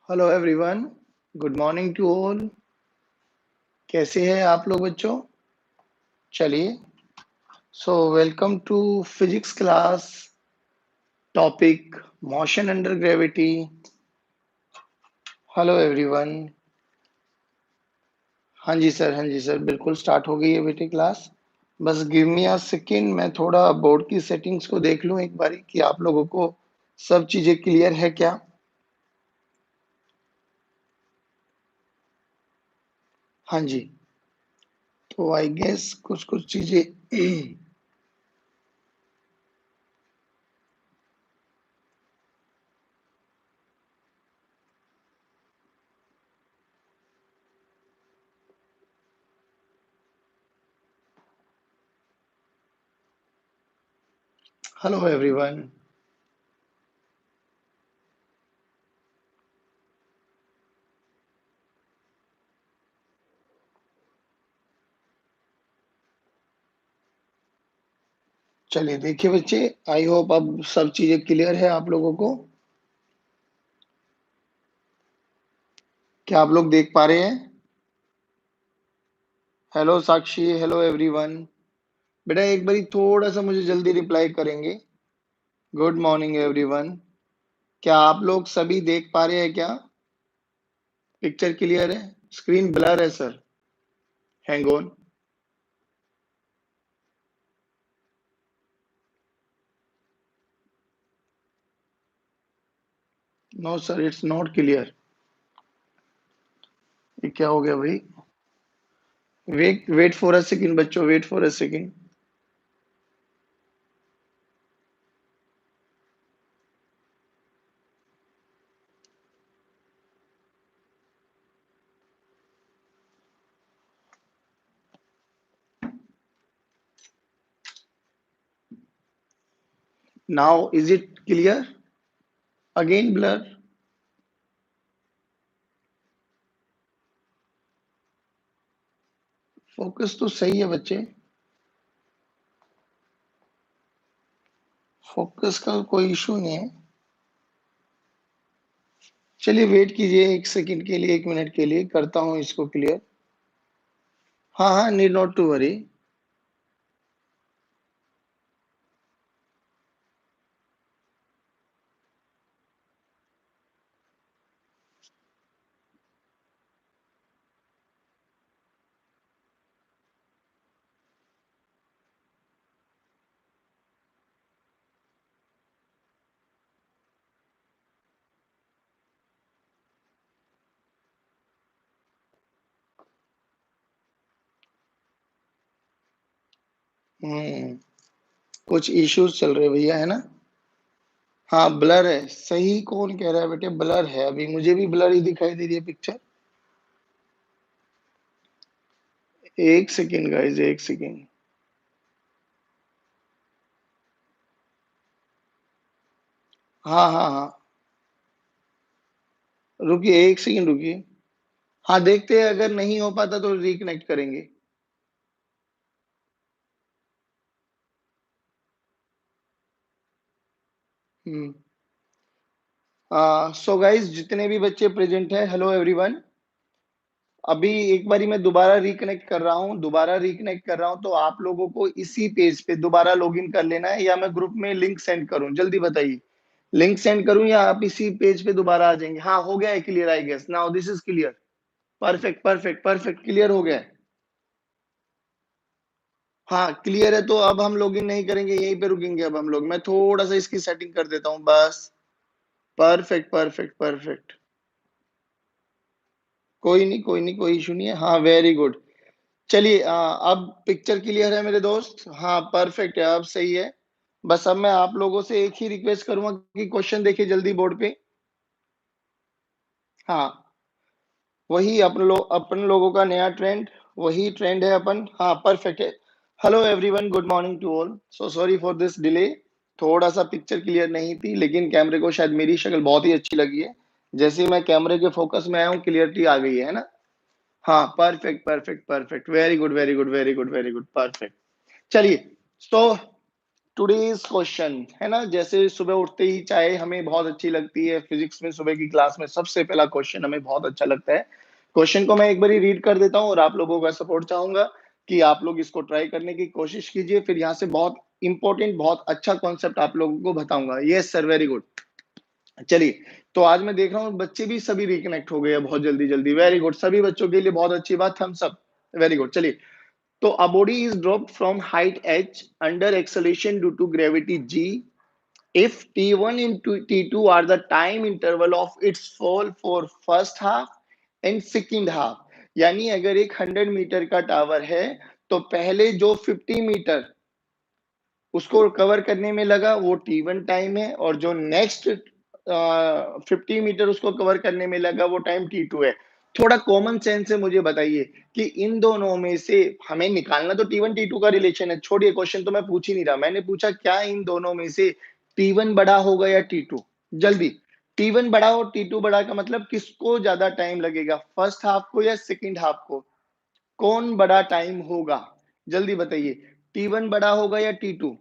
Hello everyone, good morning to all. कैसे हैं आप लोग बच्चों? चलिए, so welcome to physics class. Topic motion under gravity. Hello everyone. हाँ जी सर, बिल्कुल स्टार्ट हो गई है बेटे क्लास। बस गिव मी अ सेकेंड, मैं थोड़ा बोर्ड की सेटिंग्स को देख लूं एक बारी कि आप लोगों को सब चीजें क्लियर है क्या। हाँ जी, तो आई गेस कुछ कुछ चीजें हेलो एवरीवन। चलिए देखिए बच्चे, आई होप अब सब चीजें क्लियर है आप लोगों को। क्या आप लोग देख पा रहे हैं? Hello Sakshi, hello everyone. बेटा एक बारी थोड़ा सा मुझे जल्दी रिप्लाई करेंगे। Good morning everyone. क्या आप लोग सभी देख पा रहे हैं क्या? पिक्चर क्लियर है? स्क्रीन ब्लर है sir. Hang on. No sir, it's not clear. ये क्या हो गया भाई? Wait wait for a second बच्चों, wait for a second. Now is it clear? Again blur. Focus तो सही है बच्चे, फोकस का कोई इशू नहीं है। चलिए वेट कीजिए एक सेकंड के लिए, 1 मिनट के लिए करता हूँ इसको क्लियर। हाँ हाँ, नीड नॉट टू वरी। हम्म, कुछ इश्यूज चल रहे भैया, है ना? हाँ ब्लर है, सही कौन कह रहा है बेटे? ब्लर है, अभी मुझे भी ब्लर ही दिखाई दे रही है पिक्चर। एक सेकेंड गाइस, एक सेकेंड। हाँ हाँ हाँ, रुकिए एक सेकेंड रुकिए। हाँ देखते हैं, अगर नहीं हो पाता तो रिकनेक्ट करेंगे। हम्म। सो गाइस, जितने भी बच्चे प्रेजेंट हैं, हेलो एवरीवन। अभी एक बारी मैं दोबारा रिकनेक्ट कर रहा हूँ, तो आप लोगों को इसी पेज पे दोबारा लॉगिन कर लेना है, या मैं ग्रुप में लिंक सेंड करूँ? जल्दी बताइए, लिंक सेंड करूँ या आप इसी पेज पे दोबारा आ जाएंगे? हाँ हो गया है clear, I guess now this is clear. Perfect perfect perfect, clear हो गया है। हाँ क्लियर है, तो अब हम लॉगिन नहीं करेंगे, यहीं पे रुकेंगे अब हम लोग। मैं थोड़ा सा इसकी सेटिंग कर देता हूँ बस। Perfect perfect perfect. कोई नहीं कोई नहीं, कोई इशू नहीं है। हाँ वेरी गुड। चलिए अब पिक्चर क्लियर है मेरे दोस्त? हाँ परफेक्ट है, अब सही है। बस अब मैं आप लोगों से एक ही रिक्वेस्ट करूंगा कि क्वेश्चन देखिए जल्दी बोर्ड पे। हाँ, वही अपन लोगों का नया ट्रेंड, वही ट्रेंड है अपन। हाँ परफेक्ट है। Hello everyone, good morning to all. So sorry for this delay. थोड़ा सा पिक्चर क्लियर नहीं थी, लेकिन कैमरे को शायद मेरी शक्ल बहुत ही अच्छी लगी है। जैसे ही मैं कैमरे के फोकस में आया हूँ, क्लियरिटी आ गई है ना? हाँ perfect perfect perfect, very good very good very good very good, perfect. चलिए, तो टुडेज क्वेश्चन है ना, जैसे सुबह उठते ही चाय हमें बहुत अच्छी लगती है, फिजिक्स में सुबह की क्लास में सबसे पहला क्वेश्चन हमें बहुत अच्छा लगता है। क्वेश्चन को मैं एक बार रीड कर देता हूँ और आप लोगों का सपोर्ट चाहूंगा कि आप लोग इसको ट्राई करने की कोशिश कीजिए, फिर यहाँ से बहुत इंपॉर्टेंट बहुत अच्छा कॉन्सेप्ट आप लोगों को बताऊंगा। Yes sir, very good. चलिए, तो आज मैं देख रहा हूँ बच्चे भी सभी रिकनेक्ट हो गए हैं बहुत जल्दी जल्दी, वेरी गुड। सभी बच्चों के लिए बहुत अच्छी बात, थम्स अप, वेरी गुड। चलिए, तो a body is dropped from height h under acceleration due to gravity g if t1 and t2 are the time interval of its fall for first half and second half। यानी अगर एक 100 metre का tower है तो पहले जो 50 metre उसको cover करने में लगा वो t1 टाइम है, और जो नेक्स्ट 50 मीटर उसको कवर करने में लगा वो टाइम t2 है। थोड़ा कॉमन सेंस से मुझे बताइए कि इन दोनों में से हमें निकालना तो t1 t2 का रिलेशन है। छोड़िए, क्वेश्चन तो मैं पूछ ही नहीं रहा, मैंने पूछा क्या इन दोनों में से t1 बड़ा होगा या t2। जल्दी, t1 बड़ा और t2 बड़ा का मतलब किसको ज्यादा टाइम लगेगा, फर्स्ट हाफ को या सेकंड हाफ को? कौन बड़ा टाइम होगा, जल्दी बताइए, t1 बड़ा होगा या t2?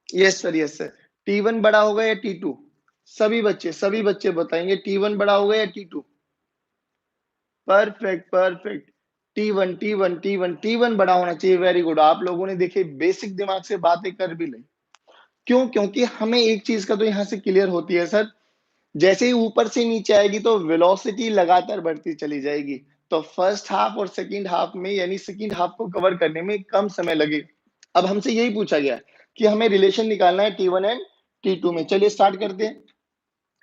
Yes sir, yes sir. T1 बड़ा होगा या T2? सभी बच्चे बताएंगे T1 बड़ा होगा या T2। Perfect perfect. T1 बड़ा होना चाहिए, वेरी गुड। आप लोगों ने देखिए बेसिक दिमाग से बातें कर भी ली। क्यों? क्योंकि हमें एक चीज का तो यहाँ से क्लियर होती है सर, जैसे ही ऊपर से नीचे आएगी तो वेलोसिटी लगातार बढ़ती चली जाएगी। तो फर्स्ट हाफ और सेकंड हाफ में, यानी सेकंड हाफ को कवर करने में कम समय लगेगा। अब हमसे यही पूछा गया कि हमें रिलेशन निकालना है T1 एंड T2 में। चलिए स्टार्ट करते हैं।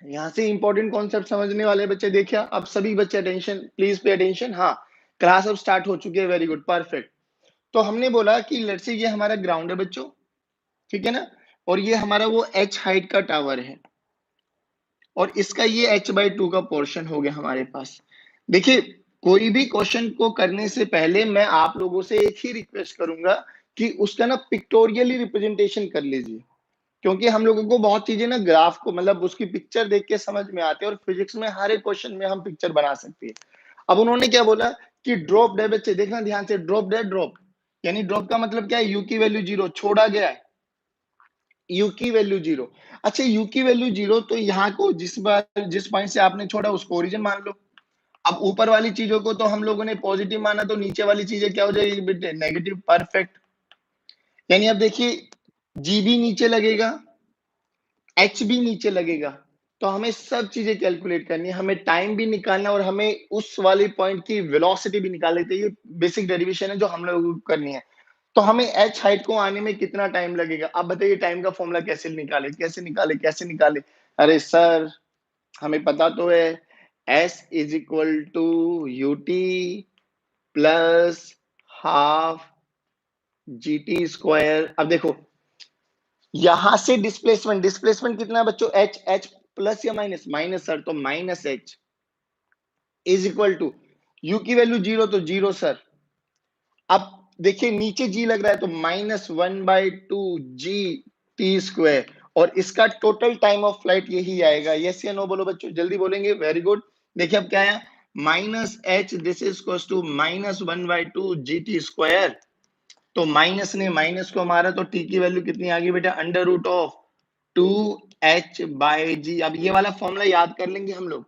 यहाँ से इंपॉर्टेंट कॉन्सेप्ट समझने वाले बच्चे देखिए, अब सभी बच्चे अटेंशन, प्लीज पे अटेंशन। हाँ, क्लास अब स्टार्ट हो चुकी है, वेरी गुड, परफेक्ट। तो हमने बोला कि लेट्स से ये हमारा ग्राउंड है बच्चों, ठीक है ना, और ये हमारा वो h हाइट का टावर है, और इसका ये h/2 का पोर्शन हो गया हमारे पास। देखिए, कोई भी क्वेश्चन को करने से पहले मैं आप लोगों से एक ही रिक्वेस्ट करूंगा कि उसका ना पिक्टोरियली रिप्रेजेंटेशन कर लीजिए, क्योंकि हम लोगों को बहुत चीजें ना ग्राफ को मतलब उसकी पिक्चर देख के समझ में आती है, और फिजिक्स में हर एक क्वेश्चन में हम पिक्चर बना सकते हैं। अब उन्होंने क्या बोला कि ड्रॉप है, बच्चे देखना ध्यान से, ड्रॉप है, ड्रॉप यानी ड्रॉप का मतलब क्या है, यू की वैल्यू 0, छोड़ा गया है, यू की वैल्यू 0। अच्छा, यू की वैल्यू 0, तो यहाँ को जिस पॉइंट से आपने छोड़ा उसको ओरिजिन मान लो। अब ऊपर वाली चीजों को तो हम लोगों ने पॉजिटिव माना, तो नीचे वाली चीजें क्या हो जाएगी बेटे, नेगेटिव, परफेक्ट। यानी अब देखिए, जी भी नीचे लगेगा, एच भी नीचे लगेगा, तो हमें सब चीजें कैलकुलेट करनी है, हमें टाइम भी निकालना, और हमें उस वाले पॉइंट की वेलोसिटी भी निकाल लेते हैं। ये बेसिक डेरिवेशन है जो हम लोगों को करनी है। तो हमें एच हाइट को आने में कितना टाइम लगेगा, अब बताइए टाइम का फॉर्मूला कैसे निकाले, कैसे निकाले, कैसे निकाले? अरे सर, हमें पता तो है, s is equal to u t plus half g t square. अब देखो, यहां से डिस्प्लेसमेंट, डिस्प्लेसमेंट कितना है बच्चों, एच, एच प्लस या माइनस, माइनस सर, तो minus h is equal to, u की वैल्यू 0 तो 0 सर। अब देखिए नीचे जी लग रहा है तो -1/2 जी टी स्क्वायर, और इसका टोटल टाइम ऑफ फ्लाइट यही आएगा। यस या नो बोलो बच्चों, जल्दी बोलेंगे, वेरी गुड। देखिए अब क्या है, minus h this is equal to -1/2 g t square. तो माइनस ने माइनस को मारा तो टी की वैल्यू कितनी आ गई बेटा, √2h/g। अब ये वाला फॉर्मूला याद कर लेंगे हम लोग।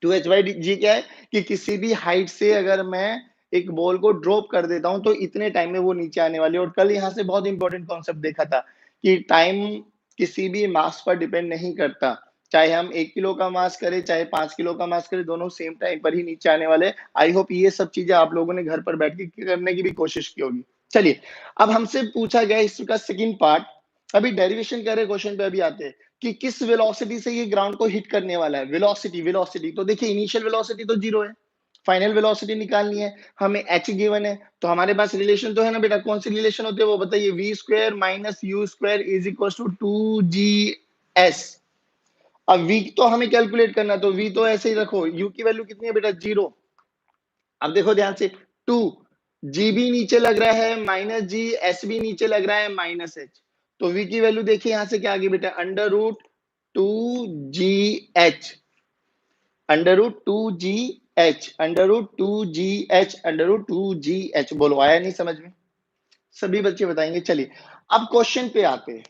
2h/g क्या है कि किसी भी हाइट से अगर मैं एक बॉल को ड्रॉप कर देता हूं तो इतने टाइम में वो नीचे आने वाली है। और कल यहाँ से बहुत इंपॉर्टेंट कॉन्सेप्ट देखा था कि टाइम किसी भी मास पर डिपेंड नहीं करता, चाहे हम 1 किलो का मास करें चाहे 5 किलो का मास करें, दोनों सेम टाइम पर ही नीचे आने वाले। आई होप ये सब चीजें आप लोगों ने घर पर बैठ के करने की भी कोशिश की होगी। चलिए, अब हमसे पूछा गया इसका सेकंड पार्ट, अभी डेरिवेशन कर रहे क्वेश्चन पे अभी आते हैं कि किस वेलोसिटी से ये ग्राउंड को हिट करने वाला है। वेलोसिटी, वेलोसिटी तो देखिए इनिशियल वेलोसिटी तो 0 है, फाइनल वेलोसिटी निकालनी है हमें, h गिवन है, तो हमारे पास रिलेशन तो है ना बेटा, कौन सी रिलेशन होती है वो बताइए, v square minus u square is equal to 2gs। अब v तो हमें कैलकुलेट करना, तो v तो ऐसे ही रखो, u की वैल्यू कितनी है बेटा, 0। अब देखो ध्यान से, 2 g भी नीचे लग रहा है माइनस जी, s भी नीचे लग रहा है माइनस h, तो v की वैल्यू देखिए यहां से क्या आ गई बेटा, √2gh, √2gh, √2gh, √2gh। बोलो आया नहीं समझ में? सभी बच्चे बताएंगे। चलिए अब क्वेश्चन पे आते हैं।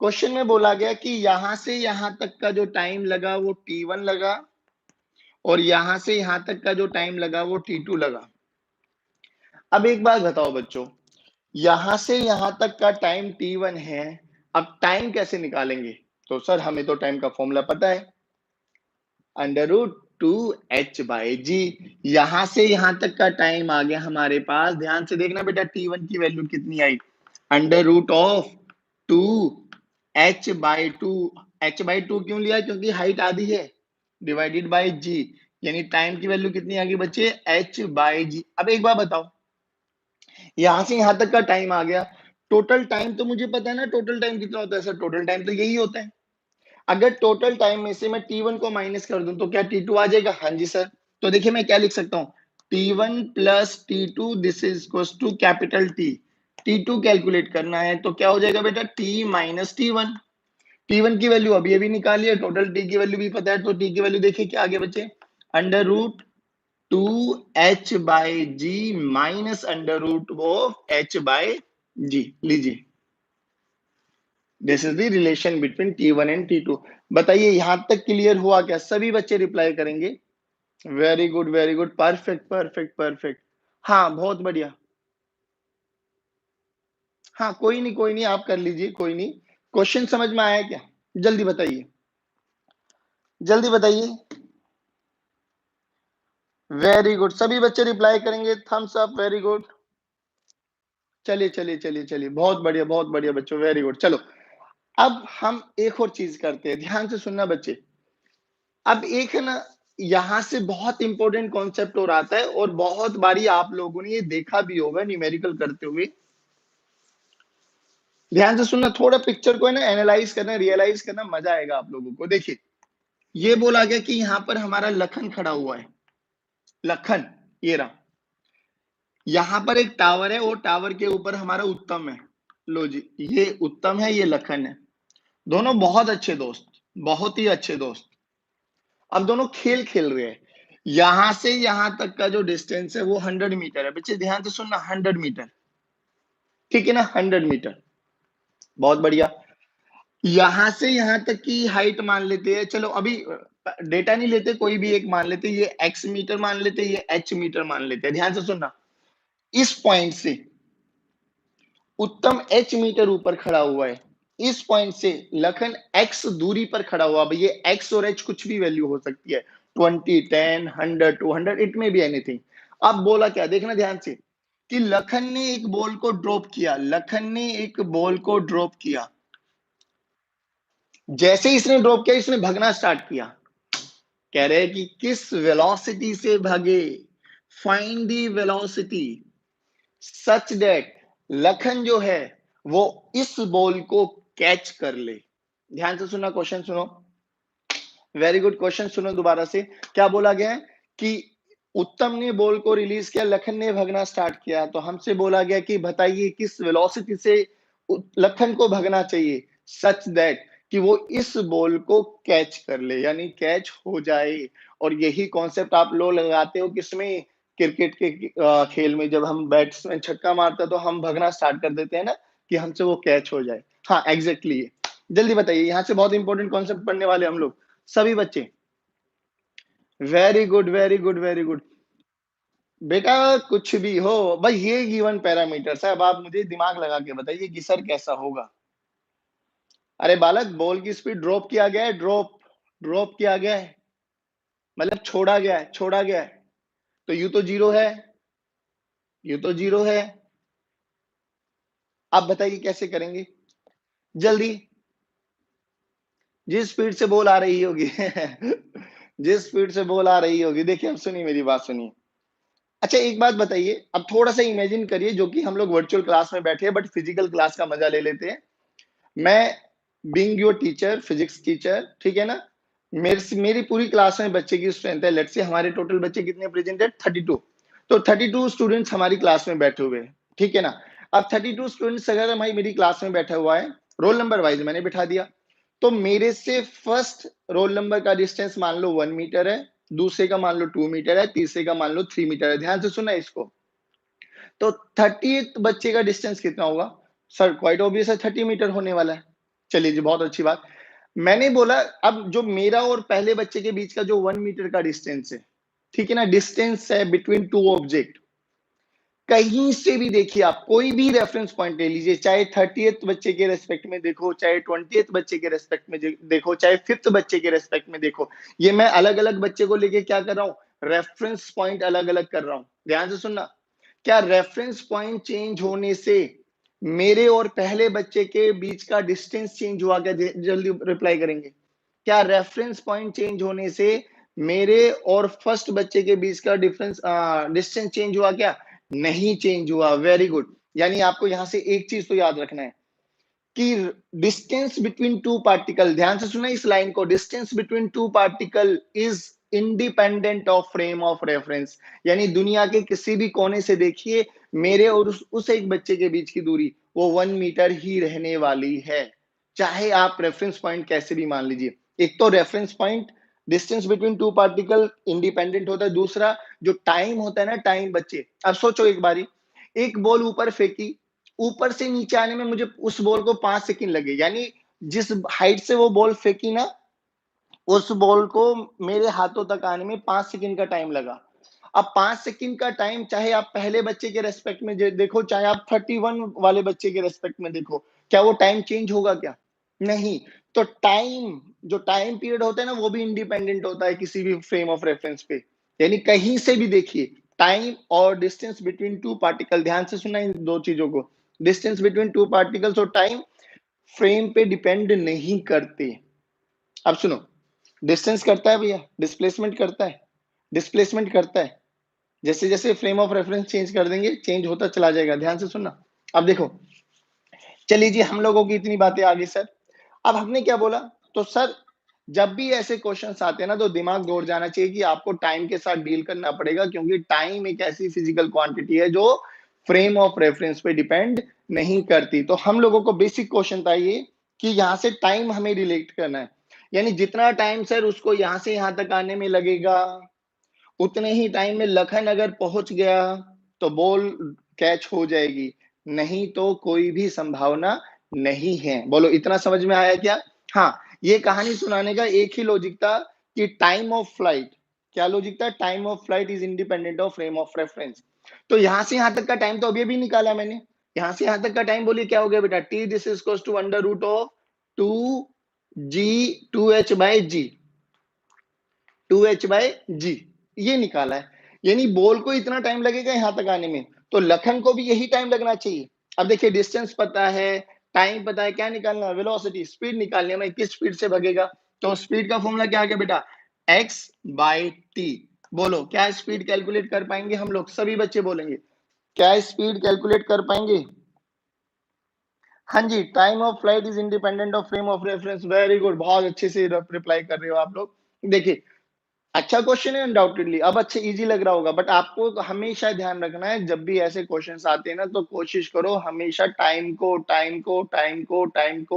क्वेश्चन में बोला गया कि यहां से यहां तक का जो टाइम लगा वो T1 लगा और यहां से यहां तक का जो टाइम लगा वो T2 लगा। अब एक बात बताओ बच्चों, यहां से यहां तक का टाइम T1 है, अब टाइम कैसे निकालेंगे? तो सर हमें तो टाइम का फॉर्मूला पता है, √2h/g। यहां से यहां तक का टाइम आ गया हमारे पास। ध्यान से देखना बेटा, T1 की वैल्यू कितनी आई, √2h/2। h/2 क्यों लिया? क्योंकि हाइट आधी है, डिवाइडेड बाय g, यानी टाइम की वैल्यू कितनी आ गई बच्चे, h/g। अब एक बार बताओ, यहां से यहां तक का टाइम आ गया, टोटल टाइम तो मुझे पता है ना, टोटल टाइम कितना होता है सर? टोटल टाइम तो यही होता है। अगर टोटल टाइम में से मैं T1 को माइनस कर दूं तो क्या T2 आ जाएगा? हाँ जी सर। तो देखिए मैं क्या लिख सकता हूं, T1 plus T2 this is equals to capital T। T2 calculate करना है तो क्या हो जाएगा बेटा, T माइनस T1। T1 की वैल्यू अभी अभी निकाली है, टोटल T की वैल्यू भी पता है, तो T की वैल्यू देखिए क्या आ गया बच्चे, √2h/g माइनस √h/g। लीजिए, this is the relation between T1 and T2। बताइए यहां तक क्लियर हुआ क्या? सभी बच्चे रिप्लाई करेंगे। Very good, very good, perfect perfect perfect. हाँ बहुत बढ़िया। हाँ कोई नहीं, कोई नहीं, आप कर लीजिए, कोई नहीं। क्वेश्चन समझ में आया क्या? जल्दी बताइए, जल्दी बताइए। वेरी गुड, सभी बच्चे रिप्लाई करेंगे, थम्स अप, वेरी गुड। चलिए चलिए चलिए चलिए, बहुत बढ़िया, बहुत बढ़िया बच्चों, वेरी गुड। चलो अब हम एक और चीज करते हैं, ध्यान से सुनना बच्चे। अब एक है ना, यहां से बहुत इंपॉर्टेंट कॉन्सेप्ट और आता है, और बहुत बारी आप लोगों ने ये देखा भी होगा न्यूमेरिकल करते हुए। ध्यान से सुनना, थोड़ा पिक्चर को है ना एनालाइज करना, रियलाइज करना, मजा आएगा आप लोगों को। देखिए ये बोला गया कि यहाँ पर हमारा लखन खड़ा हुआ है, लखन, ये रहा। यहाँ पर एक टावर है और टावर के ऊपर हमारा उत्तम है। लो जी, ये उत्तम है, ये लखन है, दोनों बहुत अच्छे दोस्त, बहुत ही अच्छे दोस्त। अब दोनों खेल खेल रहे हैं। यहां से यहां तक का जो डिस्टेंस है वो 100 मीटर है। बच्चे ध्यान से सुनना, 100 मीटर, ठीक है ना, 100 मीटर, बहुत बढ़िया। यहां से यहां तक की हाइट मान लेते हैं, चलो अभी डेटा नहीं लेते, कोई भी एक मान लेते, ये x मीटर मान लेते, ये h मीटर मान लेते हैं। ध्यान से सुनना, इस पॉइंट से उत्तम h मीटर ऊपर खड़ा हुआ है, इस पॉइंट से लखन x दूरी पर खड़ा हुआ। भाई ये x और h कुछ भी वैल्यू हो सकती है, 20, 10, 100, 200, इट में भी एनीथिंग। अब बोला क्या, देखना ध्यान से, कि लखन ने एक बॉल को ड्रॉप किया, लखन ने एक बॉल को ड्रॉप किया। जैसे ही इसने ड्रॉप किया, इसने भगना स्टार्ट किया। कह रहे हैं कि किस वेलोसिटी से भागे, find the velocity such that Lakhan जो है वो इस बॉल को कैच कर ले। ध्यान से सुना, क्वेश्चन सुनो, वेरी गुड, क्वेश्चन सुनो दोबारा से। क्या बोला गया है कि उत्तम ने बॉल को रिलीज किया, लखन ने भगना स्टार्ट किया, तो हमसे बोला गया कि बताइए किस वेलोसिटी से लखन को भगना चाहिए, सच दैट कि वो इस बॉल को कैच कर ले, यानी कैच हो जाए। और यही कॉन्सेप्ट आप लोग लगाते हो किसमें, क्रिकेट के खेल में, जब हम बैट्समैन छक्का मारता है तो हम भगना स्टार्ट कर देते हैं ना, कि हमसे वो कैच हो जाए। हाँ एग्जैक्टली ये। जल्दी बताइए, यहाँ से बहुत इंपॉर्टेंट कॉन्सेप्ट पढ़ने वाले हम लोग सभी बच्चे। Very good, very good, very good. बेटा कुछ भी हो, भाई ये गिवन पैरामीटर्स है। अब आप मुझे दिमाग लगा के बताइए कि सर कैसा होगा। अरे बालक, बॉल की स्पीड ड्रॉप किया गया है, ड्रॉप, ड्रॉप किया गया है, मतलब छोड़ा गया है, छोड़ा गया है, तो यू तो जीरो है, यू तो जीरो है। आप बताइए कैसे करेंगे जल्दी, जिस स्पीड से बॉल आ रही होगी जिस स्पीड से बॉल आ रही होगी। देखिए अब सुनिए मेरी बात, सुनिए। अच्छा एक बात बताइए, अब थोड़ा सा इमेजिन करिए, जो कि हम लोग वर्चुअल क्लास में बैठे हैं, बट फिजिकल क्लास का मजा ले लेते हैं। मैं being your teacher, physics teacher, ठीक है ना, मेरी पूरी क्लास में बच्चे की स्ट्रेंथ है, लेट्स से हमारे टोटल बच्चे कितने प्रेजेंटेड, 32। तो 32 स्टूडेंट्स हमारी क्लास में बैठे हुए हैं, ठीक है ना। अब 32 स्टूडेंट्स अगर हमारी मेरी क्लास में बैठा हुआ है, रोल नंबर वाइज मैंने बिठा दिया, तो मेरे से फर्स्ट रोल नंबर का डिस्टेंस मान लो 1 मीटर है, दूसरे का मान लो 2 मीटर है, तीसरे का मान लो 3 मीटर है। ध्यान से सुना इसको। तो 30th बच्चे का डिस्टेंस कितना होगा? सर क्वाइट ऑब्वियस है 30 मीटर होने वाला है। चलिए जी, बहुत अच्छी बात। मैंने बोला अब जो मेरा और पहले बच्चे के बीच का जो 1 मीटर का डिस्टेंस है, ठीक है ना? डिस्टेंस है बिटवीन 2 ऑब्जेक्ट। कहीं से भी देखिए आप कोई भी रेफरेंस पॉइंट ले लीजिए, चाहे 30th बच्चे के रेस्पेक्ट में देखो, चाहे 20th बच्चे के रेस्पेक्ट में देखो, चाहे 5th बच्चे के रेस्पेक्ट में देखो। ये मैं अलग-अलग बच्चे को लेके क्या कर रहा हूँ? रेफरेंस पॉइंट अलग-अलग कर रहा हूँ। ध्यान से सुनना। क्या रेफरेंस पॉइंट चेंज होने से मेरे और पहले बच्चे के बीच का डिस्टेंस चेंज हुआ क्या? जल्दी रिप्लाई करेंगे। क्या रेफरेंस पॉइंट चेंज होने से मेरे और फर्स्ट बच्चे के बीच का डिस्टेंस चेंज हुआ क्या? नहीं चेंज हुआ। Very good. यानी आपको यहां से एक चीज तो याद रखना है कि डिस्टेंस बिटवीन टू पार्टिकल, ध्यान से सुना इस लाइन को, distance between two particle is independent of frame of reference. यानी दुनिया के किसी भी कोने से देखिए, मेरे और उस एक बच्चे के बीच की दूरी वो 1 मीटर ही रहने वाली है, चाहे आप रेफरेंस पॉइंट कैसे भी मान लीजिए। एक तो reference point distance between two particle independent होता है, दूसरा जो टाइम होता है ना, टाइम। बच्चे अब सोचो एक बारी, एक बॉल ऊपर फेंकी, ऊपर से नीचे आने में मुझे उस बॉल को 5 सेकंड लगे, यानी जिस हाइट से वो बॉल फेंकी ना, उस बॉल को मेरे हाथों तक आने में 5 सेकंड का टाइम लगा। अब 5 सेकंड का टाइम चाहे आप पहले बच्चे के रेस्पेक्ट में देखो, चाहे आप 31 वाले बच्चे के रेस्पेक्ट में देखो, क्या वो टाइम चेंज होगा क्या? नहीं। तो टाइम, जो टाइम पीरियड होता है ना, वो भी इंडिपेंडेंट होता है किसी भी फ्रेम ऑफ रेफरेंस पे। यानी कहीं से भी देखिए, टाइम और डिस्टेंस बिटवीन टू पार्टिकल, ध्यान से सुना इन दो चीजों को, डिस्टेंस बिटवीन टू पार्टिकल्स और टाइम फ्रेम पे डिपेंड नहीं करते। अब सुनो, डिस्टेंस करता है भैया, डिस्प्लेसमेंट करता है, डिस्प्लेसमेंट करता है। जैसे जैसे फ्रेम ऑफ रेफरेंस चेंज कर देंगे, चेंज होता चला जाएगा। ध्यान से सुनना। अब देखो, चलिए जी, हम लोगों की इतनी बातें आ गई सर। अब हमने क्या बोला? तो सर जब भी ऐसे क्वेश्चंस आते हैं ना, तो दिमाग दौड़ जाना चाहिए कि आपको टाइम के साथ डील करना पड़ेगा, क्योंकि टाइम एक ऐसी फिजिकल क्वांटिटी है जो फ्रेम ऑफ रेफरेंस पे डिपेंड नहीं करती। तो हम लोगों को बेसिक क्वेश्चन था ये कि यहाँ से टाइम हमें रिलेट करना है, यानी जितना टाइम सर उसको यहाँ से यहाँ तक आने में लगेगा, उतने ही टाइम में लखन अगर पहुंच गया तो बॉल कैच हो जाएगी, नहीं तो कोई भी संभावना नहीं है। बोलो इतना समझ में आया क्या? हाँ, ये कहानी सुनाने का एक ही लॉजिक था कि टाइम ऑफ फ्लाइट, क्या लॉजिक था? Time of flight is independent of frame of reference. तो यहां से यहां तक का टाइम तो अभी अभी निकाला मैंने। यहां से यहां तक का टाइम बोलिए क्या हो गया बेटा? T this is equals to under root of 2g 2h/g, 2h/g, ये निकाला है। यानी बॉल को इतना टाइम लगेगा यहां तक आने में, तो लखन को भी यही टाइम लगना चाहिए। अब देखिए, डिस्टेंस पता है, टाइम पता है, क्या निकालना है? वेलोसिटी, स्पीड निकालनी है। मैं किस स्पीड से भगेगा? तो स्पीड का फॉर्मूला क्या आ गया बेटा? x/t। बोलो क्या स्पीड कैलकुलेट कर पाएंगे हम लोग? सभी बच्चे बोलेंगे, क्या स्पीड कैलकुलेट कर पाएंगे? हाँ जी, time of flight is independent of frame of reference. Very good, बहुत अच्छे से रिप्लाई कर रहे हो आप लोग। देखिए, अच्छा क्वेश्चन है अनडाउटेडली। अब अच्छे इजी लग रहा होगा, बट आपको हमेशा ध्यान रखना है, जब भी ऐसे क्वेश्चंस आते हैं ना, तो कोशिश करो हमेशा टाइम को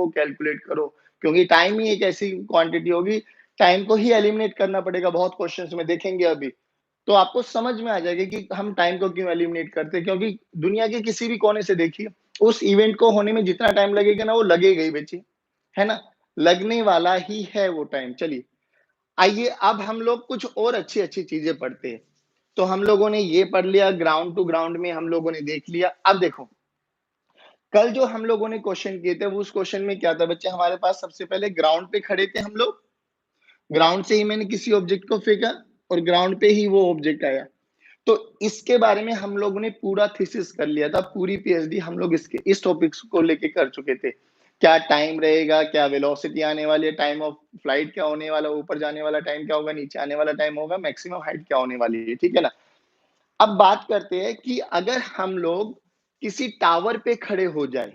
कैलकुलेट करो, क्योंकि टाइम ही एक ऐसी क्वांटिटी होगी, टाइम को ही एलिमिनेट करना पड़ेगा बहुत क्वेश्चंस में, देखेंगे अभी। तो आपको समझ में आ जाएगा कि हम टाइम को क्यों एलिमिनेट करते हैं, क्योंकि दुनिया के किसी भी कोने से देखिए, उस इवेंट को होने में जितना टाइम लगेगा ना, वो लगेगा ही बच्चे, है ना? लगने वाला ही है वो टाइम। चलिए, आइए अब हम लोग कुछ और अच्छी अच्छी चीजें पढ़ते हैं। तो हम लोगों ने ये पढ़ लिया, ग्राउंड टू ग्राउंड में हम लोगों ने देख लिया। अब देखो, कल जो हम लोगों ने क्वेश्चन किए थे, वो उस क्वेश्चन में क्या था बच्चे? हमारे पास सबसे पहले ग्राउंड पे खड़े थे हम लोग, ग्राउंड से ही मैंने किसी ऑब्जेक्ट को फेंका और ग्राउंड पे ही वो ऑब्जेक्ट आया। तो इसके बारे में हम लोगों ने पूरा थीसिस कर लिया था, पूरी पीएचडी हम लोग इसके इस टॉपिक्स को लेके कर चुके थे। क्या टाइम रहेगा, क्या वेलोसिटी आने वाली है, टाइम ऑफ फ्लाइट क्या होने वाला, ऊपर जाने वाला टाइम क्या होगा, नीचे आने वाला टाइम होगा, मैक्सिमम हाइट क्या होने वाली है, ठीक है ना? अब बात करते हैं कि अगर हम लोग किसी टावर पे खड़े हो जाए,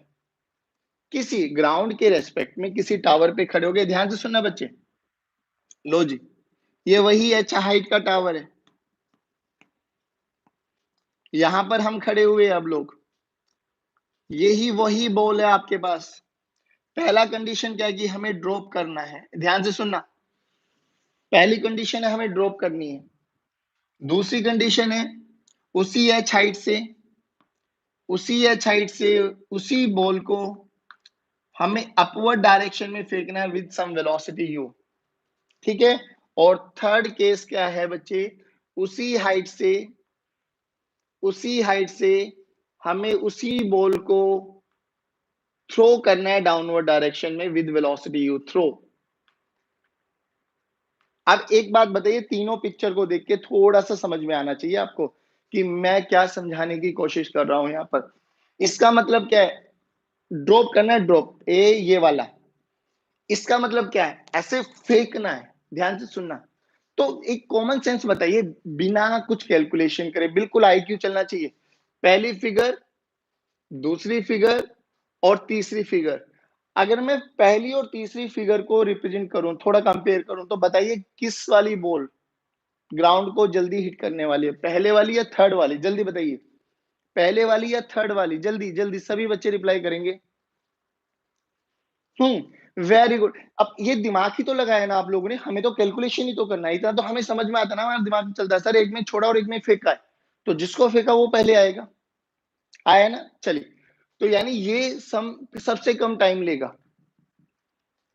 किसी ग्राउंड के रेस्पेक्ट में किसी टावर पे खड़े हो गए, ध्यान से सुनना बच्चे। लो जी, ये वही अच्छा हाइट का टावर है, यहां पर हम खड़े हुए अब लोग, यही वही बॉल है आपके पास। पहला कंडीशन क्या है कि हमें ड्रॉप करना है, ध्यान से सुनना। पहली कंडीशन है हमें ड्रॉप करनी है। दूसरी कंडीशन है उसी एच हाइट से उसी एच हाइट से उसी बॉल को हमें अपवर्ड डायरेक्शन में फेंकना है विद सम वेलोसिटी u, ठीक है। और थर्ड केस क्या है बच्चे, उसी हाइट से हमें उसी बॉल को थ्रो करना है डाउनवर्ड डायरेक्शन में विद वेलोसिटी u, थ्रो। अब एक बात बताइए, तीनों पिक्चर को देख के थोड़ा सा समझ में आना चाहिए आपको कि मैं क्या समझाने की कोशिश कर रहा हूं यहां पर। इसका मतलब क्या है, ड्रॉप करना है, ड्रॉप ए ये वाला, इसका मतलब क्या है, ऐसे फेंकना है। ध्यान से सुनना। तो एक कॉमन सेंस बताइए, बिना कुछ कैलकुलेशन करे, बिल्कुल आईक्यू चलना चाहिए। पहली फिगर, दूसरी फिगर और तीसरी फिगर, अगर मैं पहली और तीसरी फिगर को रिप्रेजेंट करूं, थोड़ा कंपेयर करूं, तो बताइए किस वाली बॉल ग्राउंड को जल्दी हिट करने वाली है, पहले वाली या थर्ड वाली? जल्दी बताइए, पहले वाली या थर्ड वाली? जल्दी जल्दी सभी बच्चे रिप्लाई करेंगे। Very good. अब ये दिमाग ही तो लगाया ना आप लोगों ने, हमें तो कैलकुलेशन ही तो करना है, इतना तो हमें समझ में आता ना, हमारा दिमाग में चलता है सर एक में छोड़ा और एक में फेंका है, तो जिसको फेंका वो पहले आएगा, आया ना। चलिए, तो यानी ये सबसे कम टाइम लेगा,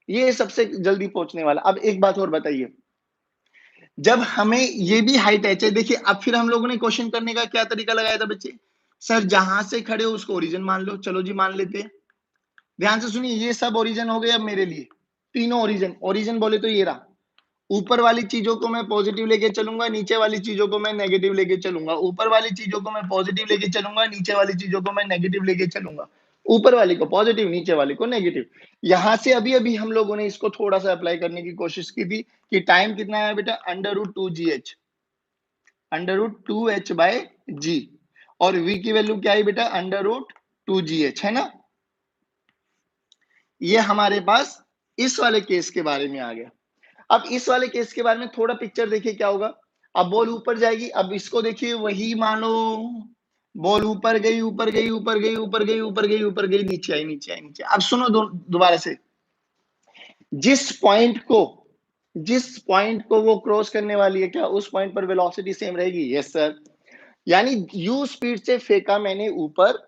ये सबसे जल्दी पहुंचने वाला। अब एक बात और बताइए, जब हमें ये भी हाइट एच है, देखिए अब फिर हम लोगों ने क्वेश्चन करने का क्या तरीका लगाया था बच्चे, सर जहां से खड़े हो उसको ओरिजिन मान लो। चलो जी मान लेते हैं। ध्यान से सुनिए, ये सब ओरिजिन हो गए अब मेरे लिए, तीनों ओरिजिन। ओरिजिन बोले तो ये रहा, ऊपर वाली चीजों को मैं पॉजिटिव लेके चलूंगा, नीचे वाली चीजों को मैं नेगेटिव लेके चलूंगा, ऊपर वाली चीजों को मैं पॉजिटिव लेके चलूंगा, नीचे वाली चीजों को मैं नेगेटिव लेके चलूंगा, ऊपर वाली को पॉजिटिव, नीचे वाली को नेगेटिव। यहां से अभी अभी हम लोगों ने इसको थोड़ा सा अप्लाई करने की कोशिश की थी कि टाइम कितना है बेटा, √2gh, √2h/g, और v की वैल्यू क्या है बेटा, √2gh, है ना। ये हमारे पास इस वाले केस के बारे में आ गया। अब इस वाले केस के बारे में थोड़ा पिक्चर देखिए क्या होगा। अब बॉल ऊपर जाएगी, अब इसको देखिए, वही मान लो बॉल ऊपर गई, ऊपर गई, ऊपर गई, ऊपर गई, ऊपर गई, ऊपर गई, नीचे आई, नीचे आई, नीचे। अब सुनो दोबारा से, जिस पॉइंट को वो क्रॉस करने वाली है, क्या उस पॉइंट पर वेलोसिटी सेम रहेगी? Yes sir. यानी u स्पीड से फेंका मैंने ऊपर,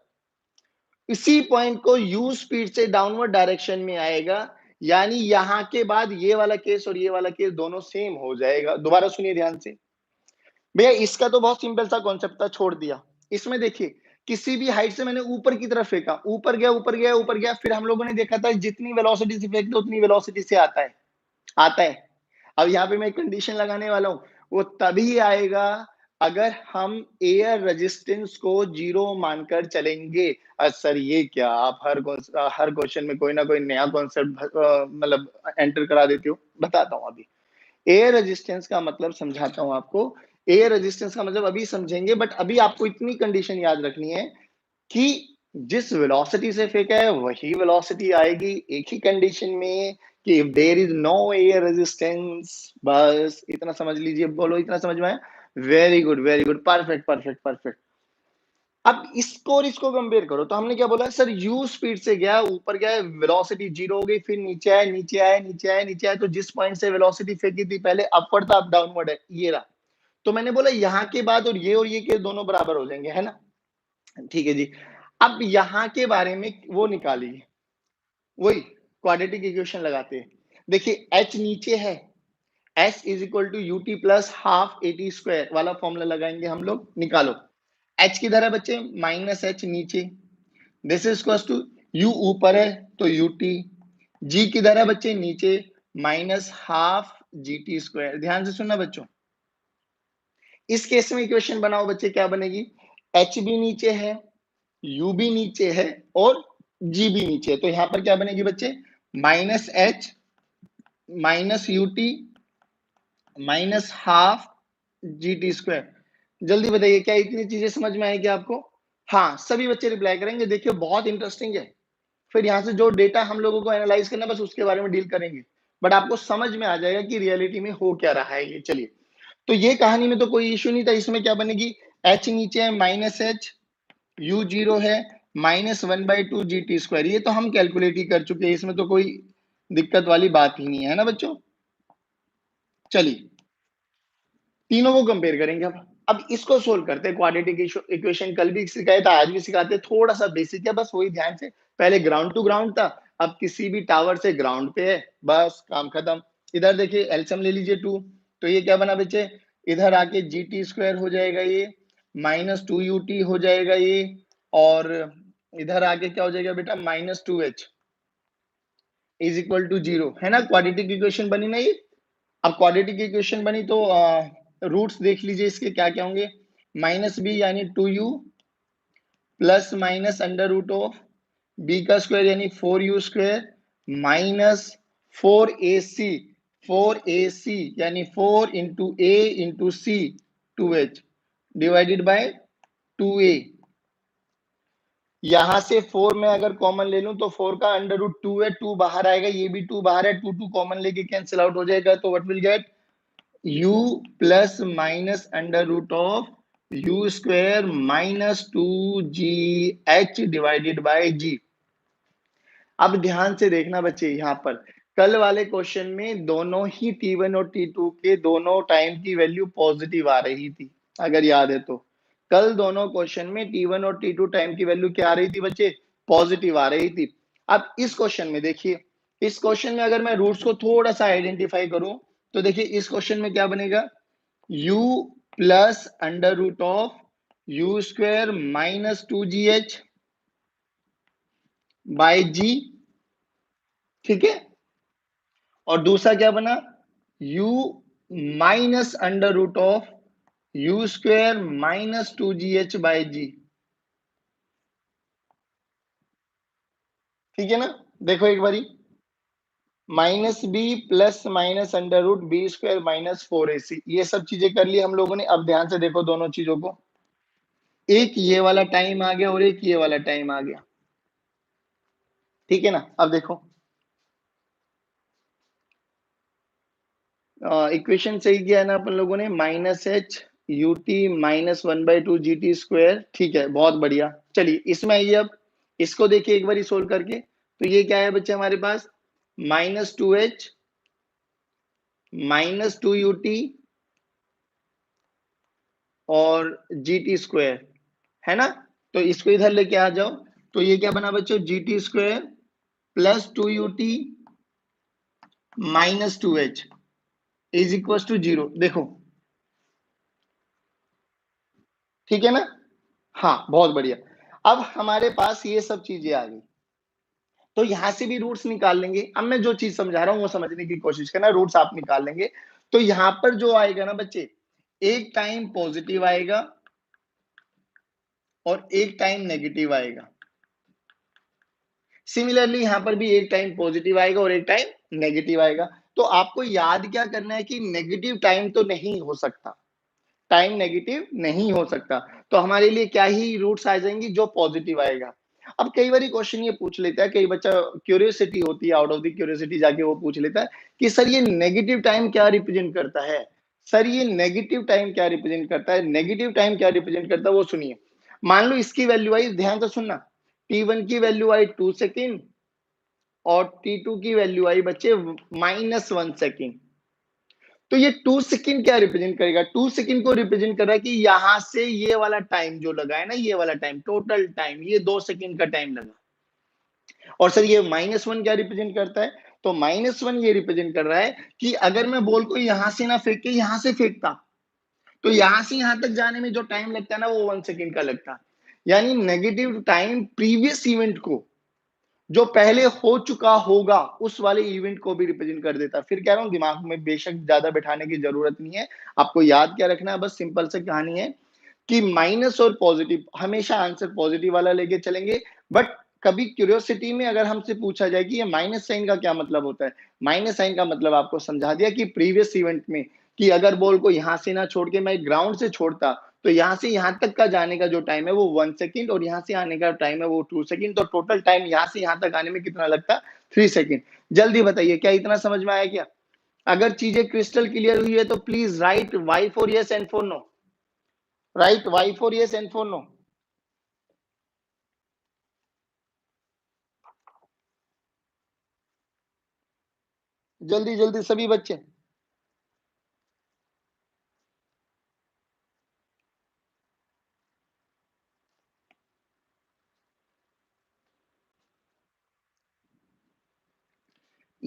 इसी पॉइंट को u स्पीड से डाउनवर्ड डायरेक्शन में आएगा, यानी यहां के बाद ये वाला केस और ये वाला केस दोनों सेम हो जाएगा। दोबारा सुनिए ध्यान से भैया, इसका तो बहुत सिंपल सा कॉन्सेप्ट था, छोड़ दिया। इसमें देखिए, किसी भी हाइट से मैंने ऊपर की तरफ फेंका, ऊपर गया, ऊपर गया, ऊपर गया, फिर हम लोगों ने देखा था जितनी वेलोसिटी से फेंकते उतनी वेलोसिटी से आता है। अब यहाँ पे मैं कंडीशन लगाने वाला हूं, वो तभी आएगा अगर हम एयर रेजिस्टेंस को 0 मानकर चलेंगे। सर ये क्या, आप हर क्वेश्चन में कोई ना कोई नया कॉन्सेप्ट मतलब एंटर करा देते हो। बताता हूं अभी एयर रेजिस्टेंस का मतलब, समझाता हूं आपको। एयर रेजिस्टेंस का मतलब अभी समझेंगे, बट अभी आपको इतनी कंडीशन याद रखनी है कि जिस वेलोसिटी से फेंका है वही वेलोसिटी आएगी, एक ही कंडीशन में, कि if there is no air resistance. बस इतना समझ लीजिए। बोलो, इतना समझ में आया? Very good, very good, perfect, perfect, perfect. अब इसको और इसको कंपेयर करो, तो हमने क्या बोला सर, u स्पीड से गया, ऊपर गया, वेलोसिटी 0 हो गई, फिर नीचे आया, नीचे आया, नीचे आया, नीचे आया, तो जिस पॉइंट से वेलोसिटी फेंकी थी पहले, अपवर्ड था, अब डाउनवर्ड है, ये रहा। तो मैंने बोला यहाँ के बाद और ये के दोनों बराबर हो जाएंगे, है ना। ठीक है जी। अब यहाँ के बारे में वो निकालिए, वही क्वाड्रेटिक इक्वेशन लगाते हैं। देखिए h नीचे है, s is equal to u t plus half a t square वाला फॉर्मूला लगाएंगे हम लोग, निकालो। h किधर है बच्चे, -h नीचे, this is equal to u ऊपर है तो ut, g किधर है बच्चे, नीचे, -12 gt²। ध्यान से सुनना बच्चों, इस केस में इक्वेशन बनाओ बच्चे, क्या बनेगी, h भी नीचे है, u भी नीचे है और g भी नीचे है, तो यहां पर क्या बनेगी बच्चे, -h -ut -12 gt²। जल्दी बताइए, क्या इतनी चीजें समझ में आएगी आपको? हाँ, सभी बच्चे रिप्लाई करेंगे। देखिए बहुत इंटरेस्टिंग है। फिर यहाँ से जो डेटा हम लोगों को एनालाइज करना, बस उसके बारे में डील करेंगे, बट आपको समझ में आ जाएगा कि रियलिटी में हो क्या रहा है ये। चलिए, तो ये कहानी में तो कोई इश्यू नहीं था। इसमें क्या बनेगी, h नीचे है, -h, u 0 है, -1/2 gt²। ये तो हम कैलकुलेट ही कर चुके हैं, इसमें तो कोई दिक्कत वाली बात ही नहीं है ना बच्चों। चलिए, तीनों को कंपेयर करेंगे अब। अब इसको सोल्व करते हैं, क्वाड्रेटिक इक्वेशन कल भी सिखाया था, आज भी सिखाते हैं, थोड़ा सा बेसिक है, बस वही ध्यान से। पहले ग्राउंड टू ग्राउंड था, अब किसी भी टावर से ग्राउंड पे है, बस काम खत्म। इधर देखिए एलसीएम ले लीजिए 2, तो ये क्या बना बच्चे, इधर आके जी टी स्क्वायर हो जाएगा ये, माइनस 2ut हो जाएगा ये, और इधर आके क्या हो जाएगा बेटा, minus 2h is equal to 0, है ना। क्वाड्रेटिक इक्वेशन बनी ना ये। अब क्वाड्रेटिक इक्वेशन बनी तो रूट्स देख लीजिए इसके क्या क्या होंगे, माइनस बी यानी 2u plus minus under root of b का स्क्वायर यानी 4u square minus 4ac, 4ac यानी 4 into a into c 2h divided by 2a। यहां से 4 में अगर कॉमन ले लूं तो 4 का अंडर रूट 2 है, 2 बाहर आएगा, ये भी 2 बाहर है, 2 2 कॉमन लेके कैंसिल आउट हो जाएगा, तो what will get u plus minus under root of u square minus 2gh divided by g। अब ध्यान से देखना बच्चे, यहाँ पर कल वाले क्वेश्चन में दोनों ही t1 और t2 के दोनों टाइम की वैल्यू पॉजिटिव आ रही थी, अगर याद है तो। कल दोनों क्वेश्चन में t1 और t2 टाइम की वैल्यू क्या आ रही थी बच्चे, पॉजिटिव आ रही थी। अब इस क्वेश्चन में देखिए, इस क्वेश्चन में अगर मैं रूट्स को थोड़ा सा आइडेंटिफाई करूं तो देखिए इस क्वेश्चन में क्या बनेगा, u plus under root of u square minus 2gh by g, ठीक है। और दूसरा क्या बना, u minus under root of u square minus 2gh by g, ठीक है ना। देखो एक बारी, minus b plus minus under root b square minus 4ac, ये सब चीजें कर ली हम लोगों ने। अब ध्यान से देखो दोनों चीजों को, एक ये वाला टाइम आ गया और एक ये वाला टाइम आ गया, ठीक है ना। अब देखो इक्वेशन सही किया है ना अपन लोगों ने, minus H U T minus 1/2 g t square, ठीक है, बहुत बढ़िया। चलिए इसमें आइए, अब इसको देखिए एक बार सोल्व करके, तो ये क्या है बच्चे हमारे पास, माइनस 2h माइनस 2ut और जी टी स्क्वायर, है ना। तो इसको इधर लेके आ जाओ, तो ये क्या बना बच्चों, g t square plus 2ut minus 2h is equal to 0। देखो ठीक है ना, हाँ बहुत बढ़िया। अब हमारे पास ये सब चीजें आ गई, तो यहां से भी रूट्स निकाल लेंगे। अब मैं जो चीज समझा रहा हूं वो समझने की कोशिश करना, रूट्स आप निकाल लेंगे। तो यहां पर जो आएगा ना बच्चे, एक टाइम पॉजिटिव आएगा और एक टाइम नेगेटिव आएगा। सिमिलरली यहां पर भी एक टाइम पॉजिटिव आएगा और एक टाइम नेगेटिव आएगा। तो आपको याद क्या करना है कि नेगेटिव टाइम तो नहीं हो सकता, टाइम नेगेटिव नहीं हो सकता, तो हमारे लिए क्या ही रूट्स आ जाएंगी, जो पॉजिटिव आएगा। अब कई बार क्वेश्चन ये पूछ लेता है, कई बच्चा क्यूरियोसिटी होती है, आउट ऑफ द क्यूरियोसिटी जाके वो पूछ लेता है कि सर ये नेगेटिव टाइम क्या रिप्रेजेंट करता है, सर ये नेगेटिव टाइम क्या रिप्रेजेंट करता है, नेगेटिव टाइम क्या रिप्रेजेंट करता है, वो सुनिए। मान लो इसकी वैल्यू आई, ध्यान से सुनना, t1 की वैल्यू आई 2 सेकेंड और t2 की वैल्यू आई बच्चे -1 सेकेंड। तो ये 2 सेकंड क्या रिप्रेजेंट करेगा, 2 सेकंड को रिप्रेजेंट कर रहा है कि यहां से ये वाला टाइम जो लगा है ना, ये वाला टाइम टोटल टाइम, ये 2 सेकंड का टाइम लगा। और सर ये -1 क्या रिप्रेजेंट करता है, तो -1 ये रिप्रेजेंट कर रहा है कि अगर मैं बॉल को यहां से ना फेंक के यहां से फेंकता, तो यहां से यहां तक जाने में जो टाइम लगता है ना, वो 1 सेकंड का लगता है। यानी नेगेटिव टाइम प्रीवियस इवेंट को, जो पहले हो चुका होगा, उस वाले इवेंट को भी रिप्रेजेंट कर देता है। फिर कह रहा हूं दिमाग में बेशक ज्यादा बैठाने की जरूरत नहीं है, आपको याद क्या रखना है, बस सिंपल से कहानी है कि माइनस और पॉजिटिव हमेशा आंसर पॉजिटिव वाला लेके चलेंगे। बट कभी क्यूरियोसिटी में अगर हमसे पूछा जाए कि ये माइनस साइन का क्या मतलब होता है, माइनस साइन का मतलब आपको समझा दिया कि प्रीवियस इवेंट में, कि अगर बॉल को यहां से ना छोड़ के मैं ग्राउंड से छोड़ता, तो यहां से यहां तक का जाने का जो टाइम है वो 1 सेकंड और यहां से आने का टाइम है वो 2 सेकंड, तो टोटल टाइम यहां से यहां तक आने में कितना लगता, 3 सेकंड। जल्दी बताइए क्या इतना समझ में आया क्या। अगर चीजें क्रिस्टल क्लियर हुई है तो please write y for yes and for no, write y for yes and for no. जल्दी जल्दी सभी बच्चे।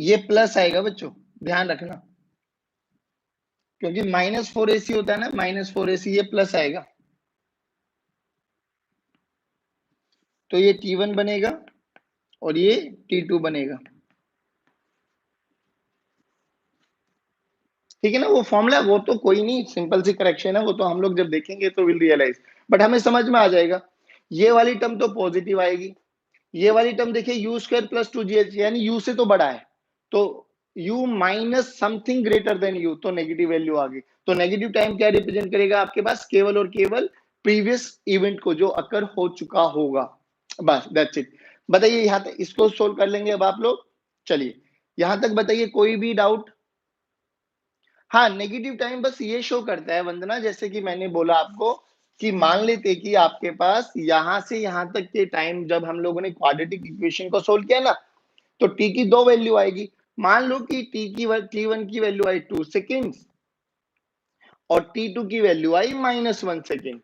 ये प्लस आएगा बच्चों, ध्यान रखना, क्योंकि -4ac होता है ना, -4ac, ये प्लस आएगा। तो ये T1 बनेगा और ये T2 बनेगा। ठीक है ना, वो फॉर्मूला वो तो कोई नहीं, सिंपल सी करेक्शन है, वो तो हम लोग जब देखेंगे तो विल रियलाइज, बट हमें समझ में आ जाएगा। ये वाली टर्म तो पॉजिटिव आएगी, ये वाली टर्म देखिए यू स्क्वायर प्लस 2gh, यानी यू से तो बड़ा है, तो u minus something greater than u, तो नेगेटिव वैल्यू आ गई। तो नेगेटिव टाइम क्या रिप्रेजेंट करेगा आपके पास, केवल और केवल प्रीवियस इवेंट को जो अकर हो चुका होगा, बस दैट्स इट। बताइए यहाँ तक, इसको सोल्व कर लेंगे अब आप लोग। चलिए यहां तक बताइए, कोई भी डाउट? हाँ, नेगेटिव टाइम बस ये शो करता है वंदना, जैसे कि मैंने बोला आपको कि मान लेते कि आपके पास यहां से यहां तक के टाइम, जब हम लोगों ने क्वाड्रेटिक इक्वेशन को सोल्व किया ना, तो t की 2 वैल्यू आएगी। मान लो कि t1 की वैल्यू आई 2 सेकेंड और t2 की वैल्यू आई -1 सेकेंड।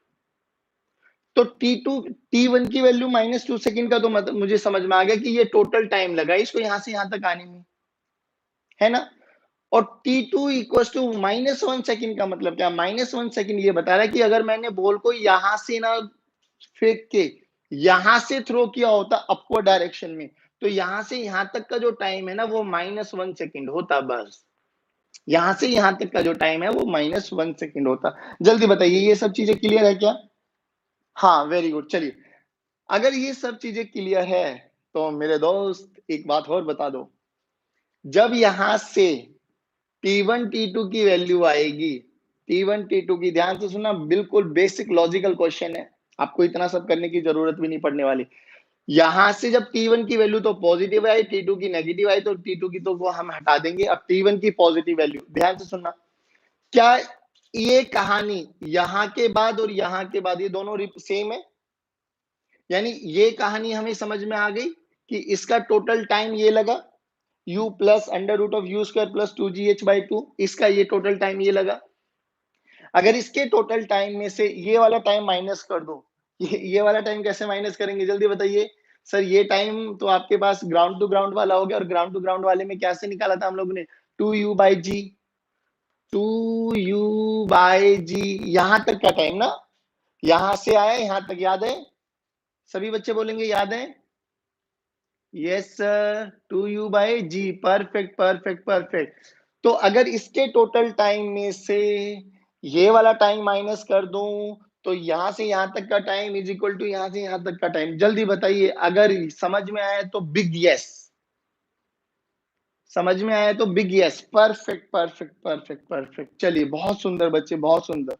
तो t1 की वैल्यू -2 सेकेंड का तो मतलब मुझे समझ में आ गया कि ये टोटल टाइम लगा इसको यहां से यहां तक आने में, है ना। और T2 इक्वल टू -1 सेकेंड का मतलब क्या, -1 सेकेंड ये बता रहा है कि अगर मैंने बॉल को यहां से ना फेंक के यहां से थ्रो किया होता अपवर्ड डायरेक्शन में, तो यहां से यहां तक का जो टाइम है ना वो -1 सेकेंड होता, बस यहां से यहां तक का जो टाइम है वो -1 सेकेंड होता। जल्दी बताइए, ये सब चीजें क्लियर है क्या? हाँ, वेरी गुड। चलिए, अगर ये सब चीजें क्लियर है तो मेरे दोस्त एक बात और बता दो, जब यहां से T1 T2 की वैल्यू आएगी, T1 T2 की, ध्यान से सुनना, बिल्कुल बेसिक लॉजिकल क्वेश्चन है, आपको इतना सब करने की जरूरत भी नहीं पड़ने वाली। यहां से जब T1 की वैल्यू तो पॉजिटिव आई, T2 की नेगेटिव आई, तो T2 की तो वो हम हटा देंगे, अब T1 की पॉजिटिव वैल्यू, ध्यान से सुनना, क्या ये कहानी यहां के बाद और यहां के बाद ये दोनों सेम है? यानी ये कहानी हमें समझ में आ गई कि इसका टोटल टाइम ये लगा u plus under root of u square plus 2gh/2, इसका ये टोटल टाइम ये लगा। अगर इसके टोटल टाइम में से ये वाला टाइम माइनस कर दो, ये वाला टाइम कैसे माइनस करेंगे, जल्दी बताइए। सर ये टाइम तो आपके पास ग्राउंड टू ग्राउंड वाला हो गया, और ग्राउंड टू ग्राउंड वाले में क्या से निकाला था हम लोगों ने, 2u/g, 2u/g, यहां तक का टाइम ना, यहां से आया यहां तक, याद है? सभी बच्चे बोलेंगे याद है? Yes sir, 2u/g, perfect perfect perfect. तो अगर इसके टोटल टाइम में से ये वाला टाइम माइनस कर दूं, तो यहां से यहां तक का टाइम इज इक्वल टू यहां से यहां तक का टाइम। जल्दी बताइए, अगर समझ में आया तो बिग यस, समझ में आया तो big yes, perfect perfect perfect perfect. चलिए, बहुत सुंदर बच्चे, बहुत सुंदर।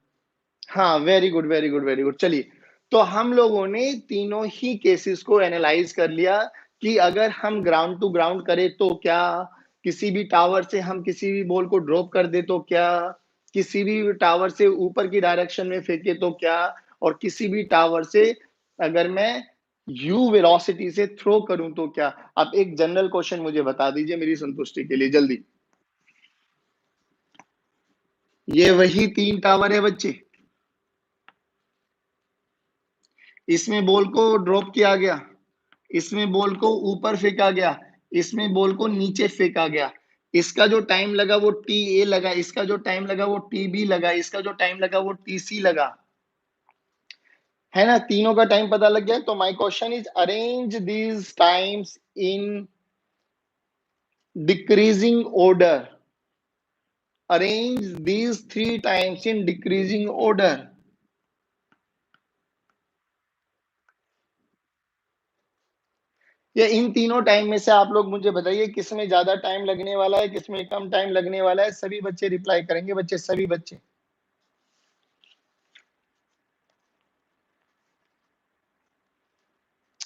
हाँ, very good very good very good. चलिए, तो हम लोगों ने तीनों ही केसेस को एनालाइज कर लिया कि अगर हम ग्राउंड टू ग्राउंड करें तो क्या, किसी भी टावर से हम किसी भी बॉल को ड्रॉप कर दे तो क्या, किसी भी टावर से ऊपर की डायरेक्शन में फेंके तो क्या, और किसी भी टावर से अगर मैं यू वेलोसिटी से थ्रो करूं तो क्या। आप एक जनरल क्वेश्चन मुझे बता दीजिए मेरी संतुष्टि के लिए, जल्दी। ये वही 3 टावर है बच्चे, इसमें बॉल को ड्रॉप किया गया, इसमें बॉल को ऊपर फेंका गया, इसमें बॉल को नीचे फेंका गया। इसका जो टाइम लगा वो टी ए लगा, इसका जो टाइम लगा वो टी बी लगा, इसका जो टाइम लगा वो टी सी लगा, है ना। तीनों का टाइम पता लग गया। तो my question is arrange these times in decreasing order, arrange these 3 times in decreasing order. ये इन तीनों टाइम में से आप लोग मुझे बताइए किसमें ज्यादा टाइम लगने वाला है, किसमें कम टाइम लगने वाला है। सभी बच्चे रिप्लाई करेंगे, बच्चे सभी बच्चे।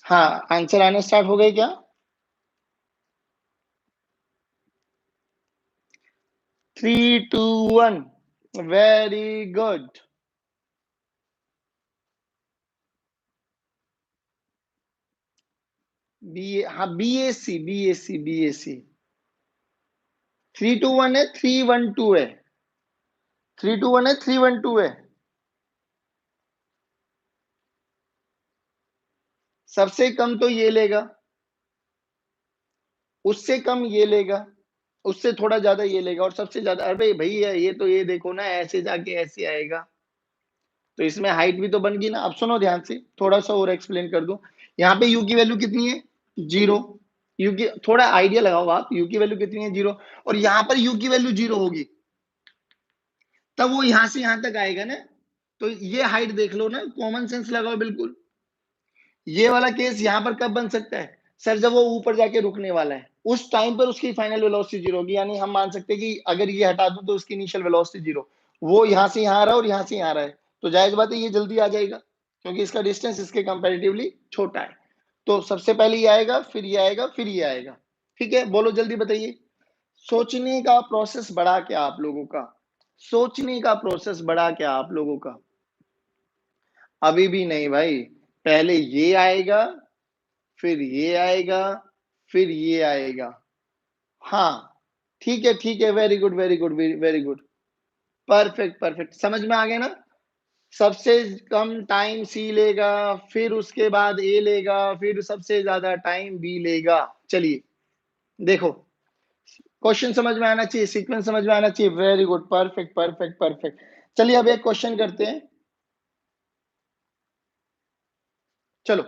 हाँ, आंसर आने स्टार्ट हो गए क्या? 3, 2, 1, वेरी गुड। बी, हाँ, बी ए सी 3, 2, 1 है, 3, 1, 2 है, 3, 2, 1 है, 3, 1, 2 है। सबसे कम तो ये लेगा, उससे कम ये लेगा, उससे थोड़ा ज्यादा ये लेगा और सबसे ज्यादा, अरे भैया ये तो ये देखो ना, ऐसे जाके ऐसे आएगा, तो इसमें हाइट भी तो बन गई ना। अब सुनो ध्यान से, थोड़ा सा और एक्सप्लेन कर दूं। यहाँ पे यू की वैल्यू कितनी है? जीरो। यू की थोड़ा आइडिया लगाओ आप, यू की वैल्यू कितनी है? जीरो। और यहाँ पर यू की वैल्यू जीरो होगी, तब वो यहां से यहां तक आएगा ना। तो ये हाइट देख लो ना, कॉमन सेंस लगाओ बिल्कुल। ये वाला केस यहां पर कब बन सकता है? सर जब वो ऊपर जाके रुकने वाला है, उस टाइम पर उसकी फाइनल वेलोसिटी जीरो होगी, यानी हम मान सकते हैं कि अगर ये हटा दूं तो उसकी इनिशियल वेलोसिटी जीरो। वो यहां से यहां आ रहा है और यहां से यहां आ रहा है, तो जायज बात है ये जल्दी आ जाएगा, क्योंकि इसका डिस्टेंस इसके कंपैरेटिवली छोटा है। तो सबसे पहले ये आएगा, फिर ये आएगा, फिर ये आएगा। ठीक है, बोलो जल्दी बताइए। सोचने का प्रोसेस बढ़ा क्या आप लोगों का? सोचने का प्रोसेस बढ़ा क्या आप लोगों का? अभी भी नहीं भाई। पहले ये आएगा, फिर ये आएगा, फिर ये आएगा। हाँ, ठीक है, very good, very good, very good. Perfect, perfect, समझ में आ गया ना? सबसे कम टाइम सी लेगा, फिर उसके बाद ए लेगा, फिर सबसे ज्यादा टाइम बी लेगा। चलिए देखो, क्वेश्चन समझ में आना चाहिए, सीक्वेंस समझ में आना चाहिए। Very good, perfect, perfect, perfect. चलिए अब एक क्वेश्चन करते हैं। चलो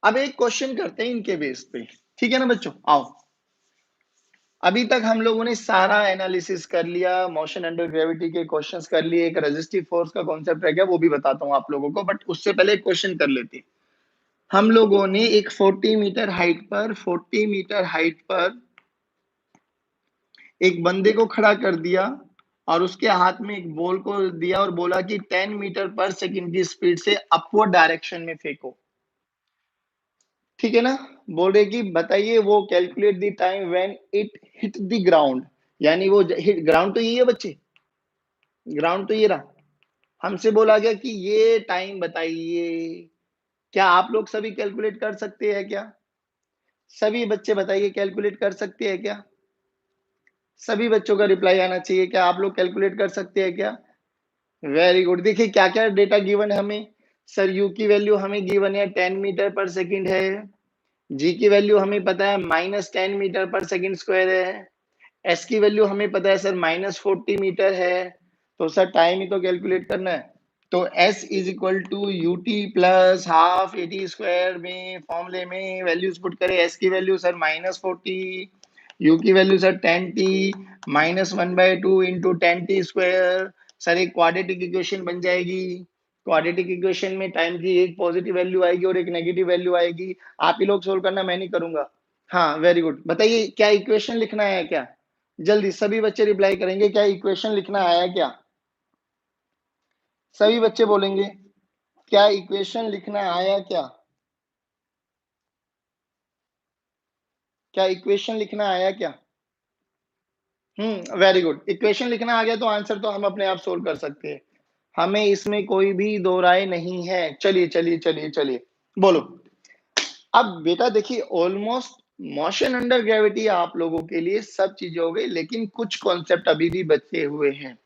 अब एक क्वेश्चन करते हैं इनके बेस पे। ठीक है ना बच्चों, आओ। अभी तक हम लोगों ने सारा एनालिसिस कर लिया, मोशन अंडर ग्रेविटी के क्वेश्चंस कर लिए, एक रेजिस्टिव फोर्स का कॉन्सेप्ट रह गया, वो भी बताता हूं आप लोगों को, बट उससे पहले एक क्वेश्चन कर लेते हैं। हम लोगों ने एक 40 मीटर हाइट पर, 40 मीटर हाइट पर एक बंदे को खड़ा कर दिया और उसके हाथ में एक बॉल को दिया और बोला कि 10 मीटर पर सेकंड की स्पीड से अपवर्ड डायरेक्शन में फेंको। ठीक है ना? बोल रहे कि बताइए वो calculate the time when it hit the ground, यानी वो हिट ग्राउंड तो यही है बच्चे, ग्राउंड तो ये रहा। हमसे बोला गया कि ये टाइम बताइए। क्या आप लोग सभी कैलकुलेट कर सकते हैं क्या? सभी बच्चे बताइए, कैलकुलेट कर सकते हैं क्या? सभी बच्चों का रिप्लाई आना चाहिए, क्या आप लोग कैलकुलेट कर सकते हैं क्या? Very good. देखिए क्या क्या डेटा गिवन है हमें। सर यू की वैल्यू हमें गिवन है 10 मीटर पर सेकंड है। जी की वैल्यू हमें पता है -10 मीटर पर सेकंड स्क्वायर है। एस की वैल्यू हमें पता है सर -40 मीटर है। तो सर टाइम ही तो कैलकुलेट करना है। तो S is equal to u t plus half a t square में फॉर्मूले में वैल्यूज पुट करें। S की वैल्यू सर -40, U की value sir 10t, -1/2 into 10t square. Sir एक क्वाड्रेटिक इक्वेशन बन जाएगी। क्वाड्रेटिक इक्वेशन में टाइम की एक पॉजिटिव वैल्यू आएगी और एक नेगेटिव वैल्यू आएगी। आप ही लोग सोल्व करना, मैं नहीं करूंगा। हाँ वेरी गुड। बताइए क्या इक्वेशन लिखना है क्या? जल्दी सभी बच्चे रिप्लाई करेंगे, क्या इक्वेशन लिखना आया क्या? सभी बच्चे बोलेंगे क्या इक्वेशन लिखना आया क्या? क्या इक्वेशन लिखना आया क्या? Very good. इक्वेशन लिखना आ गया तो आंसर तो हम अपने आप सोल्व कर सकते हैं, हमें इसमें कोई भी दो राय नहीं है। चलिए चलिए चलिए चलिए, बोलो। अब बेटा देखिए, ऑलमोस्ट मोशन अंडर ग्रेविटी आप लोगों के लिए सब चीजें हो गई, लेकिन कुछ कॉन्सेप्ट अभी भी बचे हुए हैं।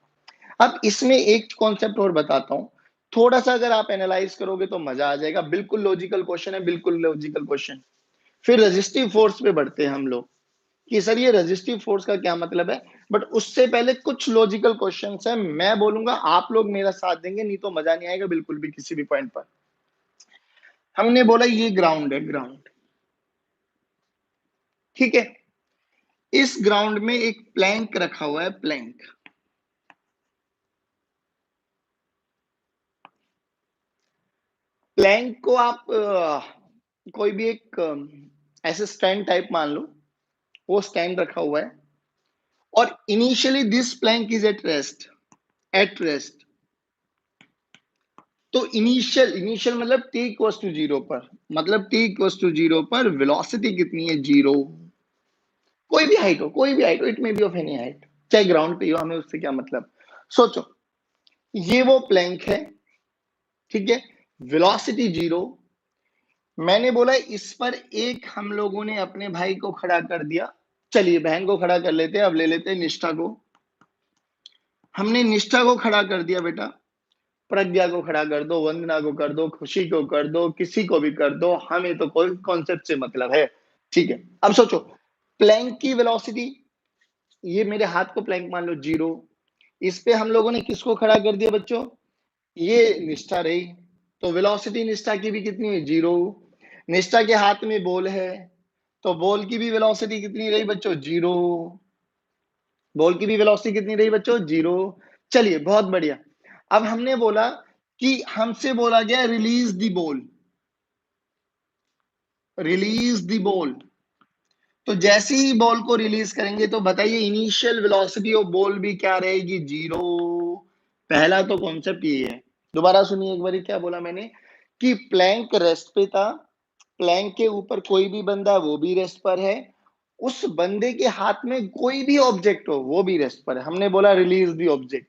अब इसमें एक कॉन्सेप्ट और बताता हूं, थोड़ा सा अगर आप एनालाइज करोगे तो मजा आ जाएगा। बिल्कुल लॉजिकल क्वेश्चन है, बिल्कुल लॉजिकल क्वेश्चन। फिर रेजिस्टिव फोर्स पे बढ़ते हैं हम लोग कि सर ये रेजिस्टिव फोर्स का क्या मतलब है। बट उससे पहले कुछ लॉजिकल क्वेश्चंस है, मैं बोलूंगा आप लोग मेरा साथ देंगे, नहीं तो मजा नहीं आएगा बिल्कुल भी किसी भी पॉइंट पर। हमने बोला ये ग्राउंड है, ग्राउंड। ठीक है, इस ग्राउंड में एक प्लैंक रखा हुआ है, प्लैंक। प्लैंक को आप कोई भी एक ऐसे स्टैंड टाइप मान लो, वो स्टैंड रखा हुआ है और initially this plank is at rest, at rest. तो इनिशियल इनिशियल मतलब t इक्वल्स टू जीरो पर, मतलब t इक्वल्स टू जीरो पर वेलोसिटी कितनी है? जीरो। कोई भी हाइट हो, कोई भी हाइट हो, it may be of any height, चाहे ग्राउंड पे हो, हमें उससे क्या मतलब। सोचो, ये वो प्लैंक है, ठीक है, वेलोसिटी जीरो। मैंने बोला इस पर एक हम लोगों ने अपने भाई को खड़ा कर दिया। चलिए बहन को खड़ा कर लेते हैं, अब ले लेते हैं निष्ठा को। हमने निष्ठा को खड़ा कर दिया बेटा, प्रज्ञा को खड़ा कर दो, वंदना को कर दो, खुशी को कर दो, किसी को भी कर दो, हमें तो कोई कॉन्सेप्ट से मतलब है। ठीक है, अब सोचो प्लैंक की वेलोसिटी ये मेरे हाथ को प्लैंक मान लो 0। इस पे हम लोगों ने किसको खड़ा कर दिया बच्चों? ये निष्ठा रही। तो वेलोसिटी निष्ठा की भी कितनी है? 0। निष्ठा के हाथ में बॉल है, तो बॉल की भी वेलोसिटी कितनी रही बच्चों? 0। बॉल की भी वेलोसिटी कितनी रही बच्चों? 0। चलिए बहुत बढ़िया। अब हमने बोला कि हमसे बोला गया release the ball, release the ball. तो जैसे ही बॉल को रिलीज करेंगे तो बताइए इनिशियल वेलोसिटी ऑफ बॉल भी क्या रहेगी? 0। पहला तो कॉन्सेप्ट ये है। दोबारा सुनिए एक बार, क्या बोला मैंने कि प्लैंक रेस्ट पे था, प्लैंक के ऊपर कोई भी बंदा वो भी रेस्ट पर है, उस बंदे के हाथ में कोई भी ऑब्जेक्ट हो वो भी रेस्ट पर है। हमने बोला रिलीज दी ऑब्जेक्ट,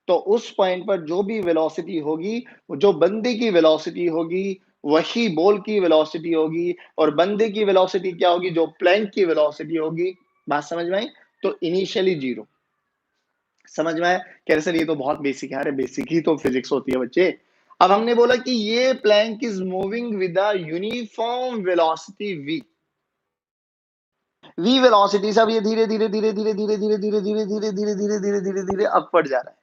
तो उस पॉइंट पर जो भी वेलोसिटी होगी, जो बंदे की वेलोसिटी होगी वही बॉल की वेलोसिटी होगी, और बंदे की वेलोसिटी क्या होगी? जो प्लैंक की वेलोसिटी होगी। बात समझ में आई? तो इनिशियली 0। समझ में आया? कह रहे सर ये तो बहुत बेसिक है। अरे बेसिक ही तो फिजिक्स होती है बच्चे। अब हमने बोला कि ये plank is moving with a uniform velocity v। v velocity से अब ये धीरे धीरे धीरे धीरे धीरे धीरे धीरे धीरे धीरे धीरे धीरे धीरे धीरे धीरे अपवर्ड जा रहा है।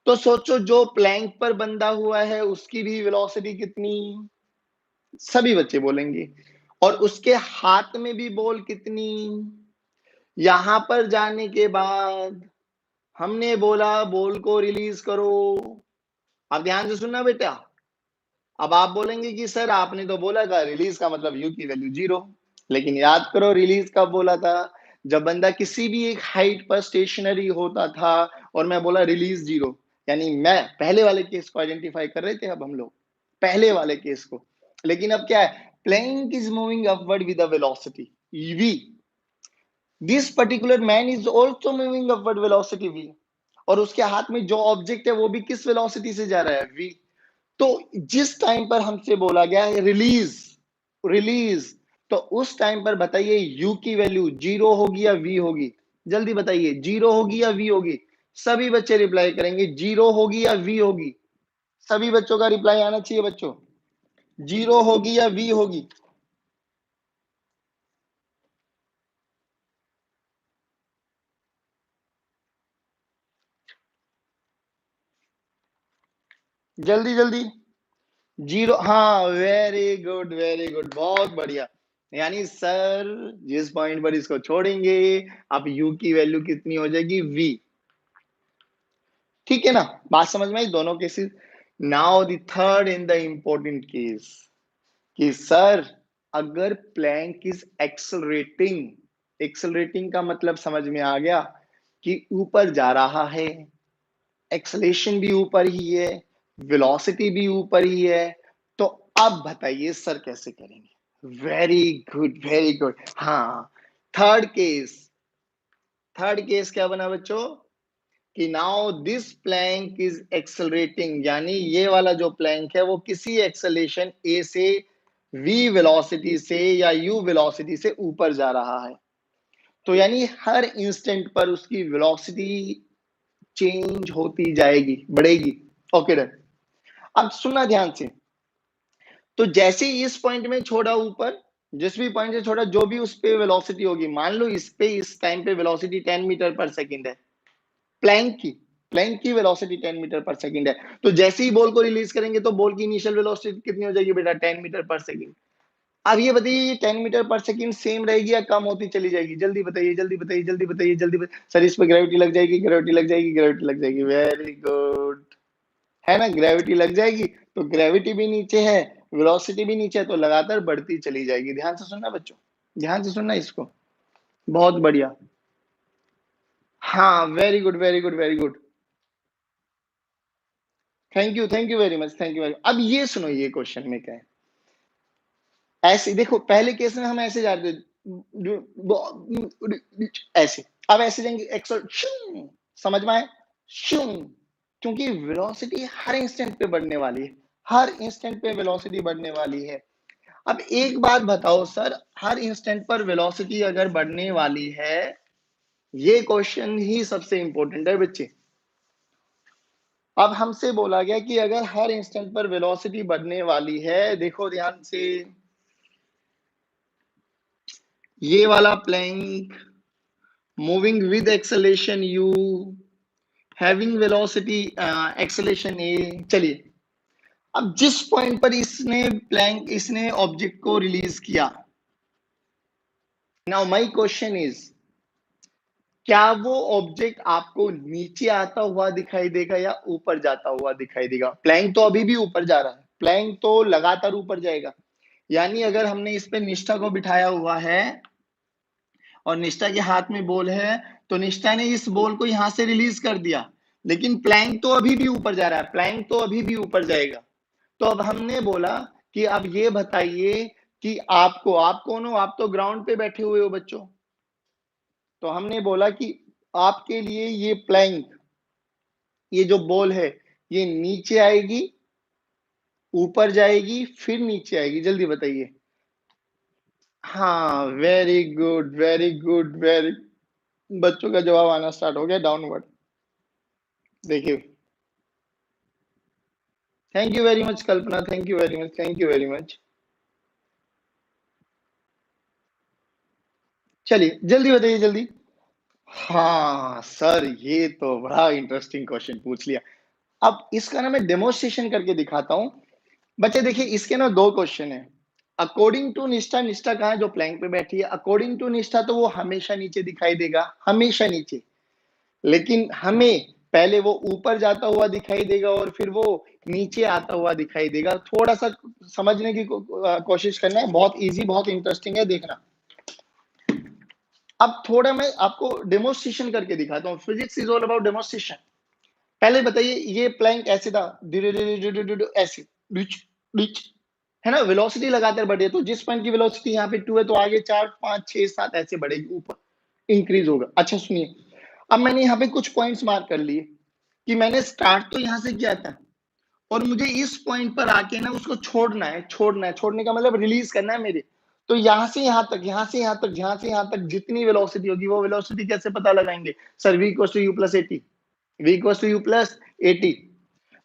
तो सोचो जो प्लैंक पर बंधा हुआ है उसकी भी वेलोसिटी कितनी? सभी बच्चे बोलेंगे। और उसके हाथ में भी बॉल कितनी? यहां पर जाने के बाद हमने बोला बॉल को रिलीज करो। अब ध्यान से सुनना बेटा। अब आप बोलेंगे कि सर आपने तो बोला था रिलीज का मतलब यू की वैल्यू 0, लेकिन याद करो रिलीज कब बोला था? जब बंदा किसी भी एक हाइट पर स्टेशनरी होता था और मैं बोला रिलीज 0, यानी मैं पहले वाले केस को आइडेंटिफाई कर रहे थे अब हम लोग, पहले वाले केस को। लेकिन अब क्या है? Plank is moving upward with the velocity v। This particular man is also moving upward velocity v, और उसके हाथ में जो ऑब्जेक्ट है वो भी किस वेलोसिटी से जा रहा है? v। तो जिस टाइम पर हमसे बोला गया है रिलीज, रिलीज, तो उस टाइम पर बताइए u की वैल्यू 0 होगी या v होगी? जल्दी बताइए 0 होगी या v होगी? सभी बच्चे रिप्लाई करेंगे 0 होगी या v होगी? सभी बच्चों का रिप्लाई आना चाहिए बच्चों। 0 होगी या v होगी? जल्दी जल्दी। 0। हाँ वेरी गुड वेरी गुड, बहुत बढ़िया। यानी सर जिस पॉइंट पर इसको छोड़ेंगे अब u की वैल्यू कितनी हो जाएगी? v। ठीक है ना? बात समझ में आई दोनों cases. Now the third in the important case कि सर अगर प्लैंक इज एक्सेलरेटिंग, एक्सेलरेटिंग का मतलब समझ में आ गया कि ऊपर जा रहा है, एक्सेलेरेशन भी ऊपर ही है, वेलोसिटी भी ऊपर ही है, तो अब बताइए सर कैसे करेंगे? Very good very good. हाँ, थर्ड केस, थर्ड केस क्या बना बच्चों कि now this plank is accelerating, यानी ये वाला जो प्लैंक है वो किसी एक्सेलेरेशन ए से v वेलोसिटी से या u वेलोसिटी से ऊपर जा रहा है। तो यानी हर इंस्टेंट पर उसकी वेलोसिटी चेंज होती जाएगी, बढ़ेगी। Okay done. अब सुनना ध्यान से। तो जैसे ही इस पॉइंट में छोड़ा ऊपर, जिस भी पॉइंट से छोड़ा जो भी उस पे वेलोसिटी होगी, मान लो इस पे इस टाइम पे वेलोसिटी 10 मीटर पर सेकंड है, प्लैंक की, प्लैंक की वेलोसिटी 10 मीटर पर सेकंड है। तो जैसे ही बॉल को रिलीज करेंगे तो बॉल की इनिशियल वेलोसिटी कितनी हो जाएगी बेटा? 10 मीटर पर सेकंड। अब ये बताइए 10 मीटर पर सेकंड सेम रहेगी या कम होती चली जाएगी? जल्दी बताइए जल्दी बताइए जल्दी बताइए जल्दी बताइए। सर इस पे ग्रेविटी लग जाएगी, ग्रेविटी लग जाएगी, ग्रेविटी लग जाएगी। वेरी गुड, है ना? ग्रेविटी लग जाएगी, तो ग्रेविटी भी नीचे है, वेलोसिटी भी नीचे है, तो लगातार बढ़ती चली जाएगी। ध्यान से सुनना बच्चों, ध्यान से सुनना इसको। बहुत बढ़िया। हाँ very good very good very good. Thank you very much, thank you very. अब ये सुनो ये क्वेश्चन में क्या है। ऐसे देखो पहले केस में हम ऐसे जाते ऐसे, अब ऐसे जाएंगे एक्सो, समझ में आए? शूं, क्योंकि वेलोसिटी हर इंस्टेंट पे बढ़ने वाली है, हर इंस्टेंट पे वेलोसिटी बढ़ने वाली है। अब एक बात बताओ सर, हर इंस्टेंट पर वेलोसिटी अगर बढ़ने वाली है, ये क्वेश्चन ही सबसे इंपॉर्टेंट है बच्चे। अब हमसे बोला गया कि अगर हर इंस्टेंट पर वेलोसिटी बढ़ने वाली है, देखो ध्यान से, ये वाला plank moving with acceleration u, having velocity acceleration a. चलिए, अब जिस पॉइंट पर इसने ऑब्जेक्ट को रिलीज किया, नाउ माय क्वेश्चन इज, क्या वो ऑब्जेक्ट आपको नीचे आता हुआ दिखाई देगा या ऊपर जाता हुआ दिखाई देगा? प्लैंक तो अभी भी ऊपर जा रहा है, प्लैंक तो लगातार ऊपर जाएगा। यानी अगर हमने इस पे निष्ठा को बिठाया हुआ है और निष्ठा के हाथ में बॉल है, तो निष्ठा ने इस बॉल को यहां से रिलीज कर दिया, लेकिन प्लैंक तो अभी भी ऊपर जा रहा है, प्लैंक तो अभी भी ऊपर जाएगा। तो अब हमने बोला कि अब ये बताइए कि आप कौन हो? आप तो ग्राउंड पे बैठे हुए हो बच्चों। तो हमने बोला कि आपके लिए ये प्लैंक, ये जो बॉल है, ये नीचे आएगी, ऊपर जाएगी, फिर नीचे आएगी। जल्दी बताइए। हाँ, very good, very good, very. बच्चों का जवाब आना स्टार्ट हो गया, डाउनवर्ड। देखिए, thank you very much Kalpana, thank you very much, thank you very much. चलिए जल्दी बताइए, जल्दी। हाँ सर, ये तो बड़ा इंटरेस्टिंग क्वेश्चन पूछ लिया। अब इसका ना मैं डेमोन्स्ट्रेशन करके दिखाता हूं। बच्चे देखिए, इसके ना दो क्वेश्चन है। अकॉर्डिंग टू निष्ठा, निष्ठा कहाँ है? जो प्लैंक पे बैठी है। अकॉर्डिंग टू निष्ठा तो वो हमेशा नीचे दिखाई देगा, हमेशा नीचे। लेकिन हमें पहले वो ऊपर जाता हुआ दिखाई देगा और फिर वो नीचे आता हुआ दिखाई देगा। थोड़ा सा समझने की कोशिश करना है, बहुत इजी, बहुत इंटरेस्टिंग है, देखना। अब थोड़ा मैं आपको डेमोन्स्ट्रेशन करके दिखाता हूँ। Physics is all about demonstration. पहले बताइए, ये प्लैंक ऐसे था, धीरे धीरे धीरे धीरे ऐसे, रिच रिच, है ना? वेलोसिटी लगातार बढ़ी है, तो जिस पॉइंट की वेलोसिटी यहाँ पे 2 है, तो आगे 4 5 6 7 ऐसे बढ़ेगी, ऊपर इंक्रीज होगा। अच्छा सुनिए, अब मैंने यहाँ पे कुछ पॉइंट्स मार्क कर लिए कि मैंने स्टार्ट तो यहाँ से किया था और मुझे इस पॉइंट पर आके ना उसको छोड़ना है, छोड़ना है, छोड़ने का मतलब रिलीज करना है मेरे। तो यहाँ से यहाँ तक, यहाँ से यहाँ तक, यहाँ से यहाँ तक जितनी वेलोसिटी होगी, वो वेलोसिटी कैसे पता लगाएंगे? Sir, v equals to u plus a t, v equals to u plus a t.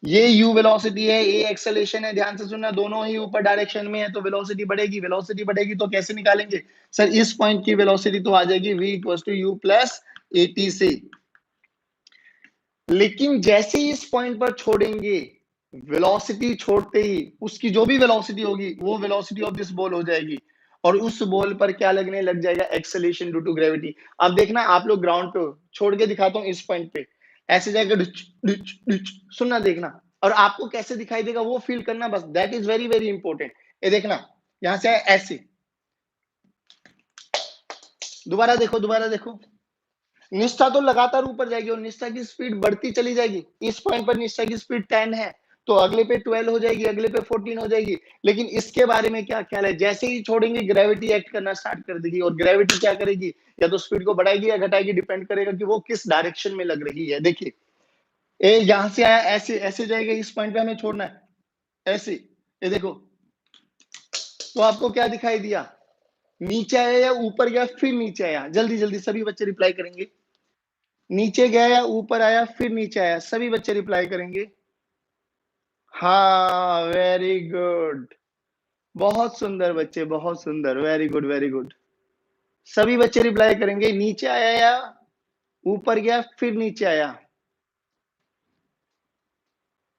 ये u वेलोसिटी है, a एक्सेलरेशन है। ध्यान से सुनना, दोनों ही ऊपर डायरेक्शन में है, तो वेलोसिटी बढ़ेगी। वेलोसिटी बढ़ेगी तो कैसे निकालेंगे? सर, इस पॉइंट की वेलोसिटी तो आ जाएगी v equals to u plus a t से। लेकिन जैसे ही इस पॉइंट पर छोड़ेंगे, वेलोसिटी छोड़ते ही उसकी जो भी वेलोसिटी होगी, वो वेलोसिटी ऑफ दिस बॉल हो जाएगी और उस बॉल पर क्या लगने लग जाएगा? Acceleration due to gravity. अब देखना, आप लोग ग्राउंड पे हो, छोड़ के दिखाता हूं इस पॉइंट पे, ऐसे जाएगा डिच डिच डिच। सुनना, देखना, और आपको कैसे दिखाई देगा वो फील करना, बस। That is very very important. ये देखना, यहां से ऐसे, दोबारा देखो, दोबारा देखो। निष्ठा तो लगातार ऊपर जाएगी और निष्ठा की स्पीड बढ़ती चली जाएगी। इस पॉइंट पर निष्ठा की स्पीड 10 है, तो अगले पे 12 हो जाएगी, अगले पे 14 हो जाएगी। लेकिन इसके बारे में क्या ख्याल है? जैसे ही छोड़ेंगे, ग्रेविटी एक्ट करना स्टार्ट कर देगी और ग्रेविटी क्या करेगी? या तो स्पीड को बढ़ाएगी या घटाएगी, डिपेंड करेगा कि वो किस डायरेक्शन में लग रही है। देखिए, ए यहां से आया, ऐसे ऐसे जाएगा, इस पॉइंट पे हमें छोड़ना है, ऐसे। ये देखो, तो आपको क्या दिखाई दिया? नीचे आया या ऊपर गया, फिर नीचे आया? जल्दी जल्दी सभी बच्चे रिप्लाई करेंगे। नीचे गया या ऊपर आया, फिर नीचे आया? सभी बच्चे रिप्लाई करेंगे। हाँ, वेरी गुड, बहुत सुंदर बच्चे, बहुत सुंदर, वेरी गुड, वेरी गुड। सभी बच्चे रिप्लाई करेंगे, नीचे आया या ऊपर गया, फिर नीचे आया?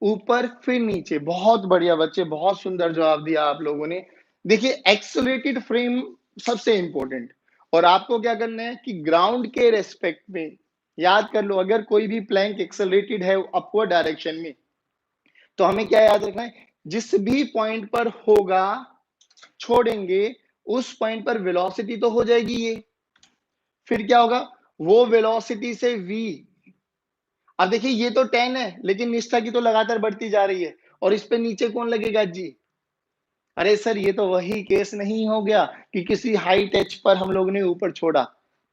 ऊपर फिर नीचे। बहुत बढ़िया बच्चे, बहुत सुंदर जवाब दिया आप लोगों ने। देखिए, एक्सेलरेटेड फ्रेम सबसे इंपॉर्टेंट। और आपको क्या करना है कि ग्राउंड के रेस्पेक्ट में याद कर लो, अगर कोई भी प्लैंक एक्सेलरेटेड है अपवर्ड डायरेक्शन में, तो हमें क्या याद रखना है? जिस भी पॉइंट पर होगा, छोड़ेंगे, उस पॉइंट पर वेलोसिटी तो हो जाएगी ये, फिर क्या होगा? वो वेलोसिटी से v। अब देखिए, ये तो 10 है, लेकिन निष्ठा की तो लगातार बढ़ती जा रही है, और इस पे नीचे कौन लगेगा जी? अरे सर, ये तो वही केस नहीं हो गया कि किसी हाइट एच पर हम लोग ने ऊपर छोड़ा,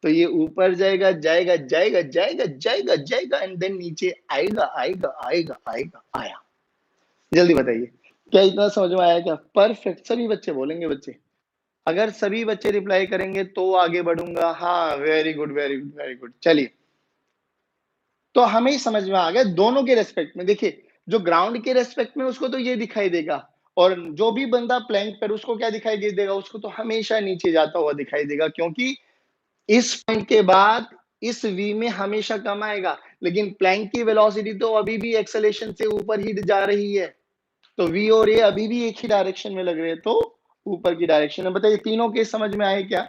तो ये ऊपर जाएगा, जाएगा, जाएगा, जाएगा, जाएगा, जाएगा, एंड देन नीचे आएगा, आएगा, आएगा, आएगा, आया। जल्दी बताइए, क्या इतना समझ में आया क्या? परफेक्ट, सभी बच्चे बोलेंगे बच्चे। अगर सभी बच्चे रिप्लाई करेंगे तो आगे बढ़ूंगा। हाँ, very good, very good, very good. चलिए, तो हमें समझ में आ गया दोनों के रेस्पेक्ट में। देखिए, जो ग्राउंड के रेस्पेक्ट में, उसको तो ये दिखाई देगा, और जो भी बंदा प्लैंक पर, उसको क्या दिखाई देगा? उसको तो हमेशा नीचे जाता हुआ दिखाई देगा, क्योंकि इस पॉइंट के बाद इस v में हमेशा कम आएगा, लेकिन प्लैंक की वेलोसिटी तो अभी भी एक्सेलरेशन से ऊपर ही जा रही है, तो v और a अभी भी एक ही डायरेक्शन में लग रहे हैं, तो ऊपर की डायरेक्शन में। बताइए तीनों केस समझ में आए क्या?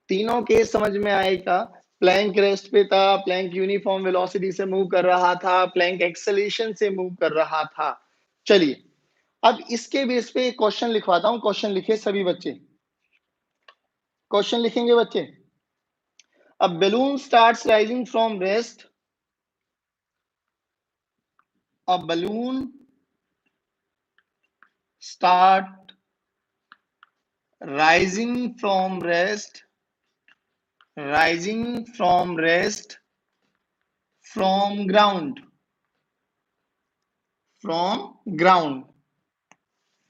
तीनों केस समझ में आएगा। प्लैंक रेस्ट पे था, प्लैंक यूनिफॉर्म वेलोसिटी से मूव कर रहा था, प्लैंक एक्सेलरेशन से मूव कर रहा था। चलिए अब इसके बेस पे एक क्वेश्चन लिखवाता हूं। क्वेश्चन लिखे सभी बच्चे, क्वेश्चन लिखेंगे बच्चे। A balloon starts rising from rest. A balloon start rising from rest, rising from rest from ground, from ground.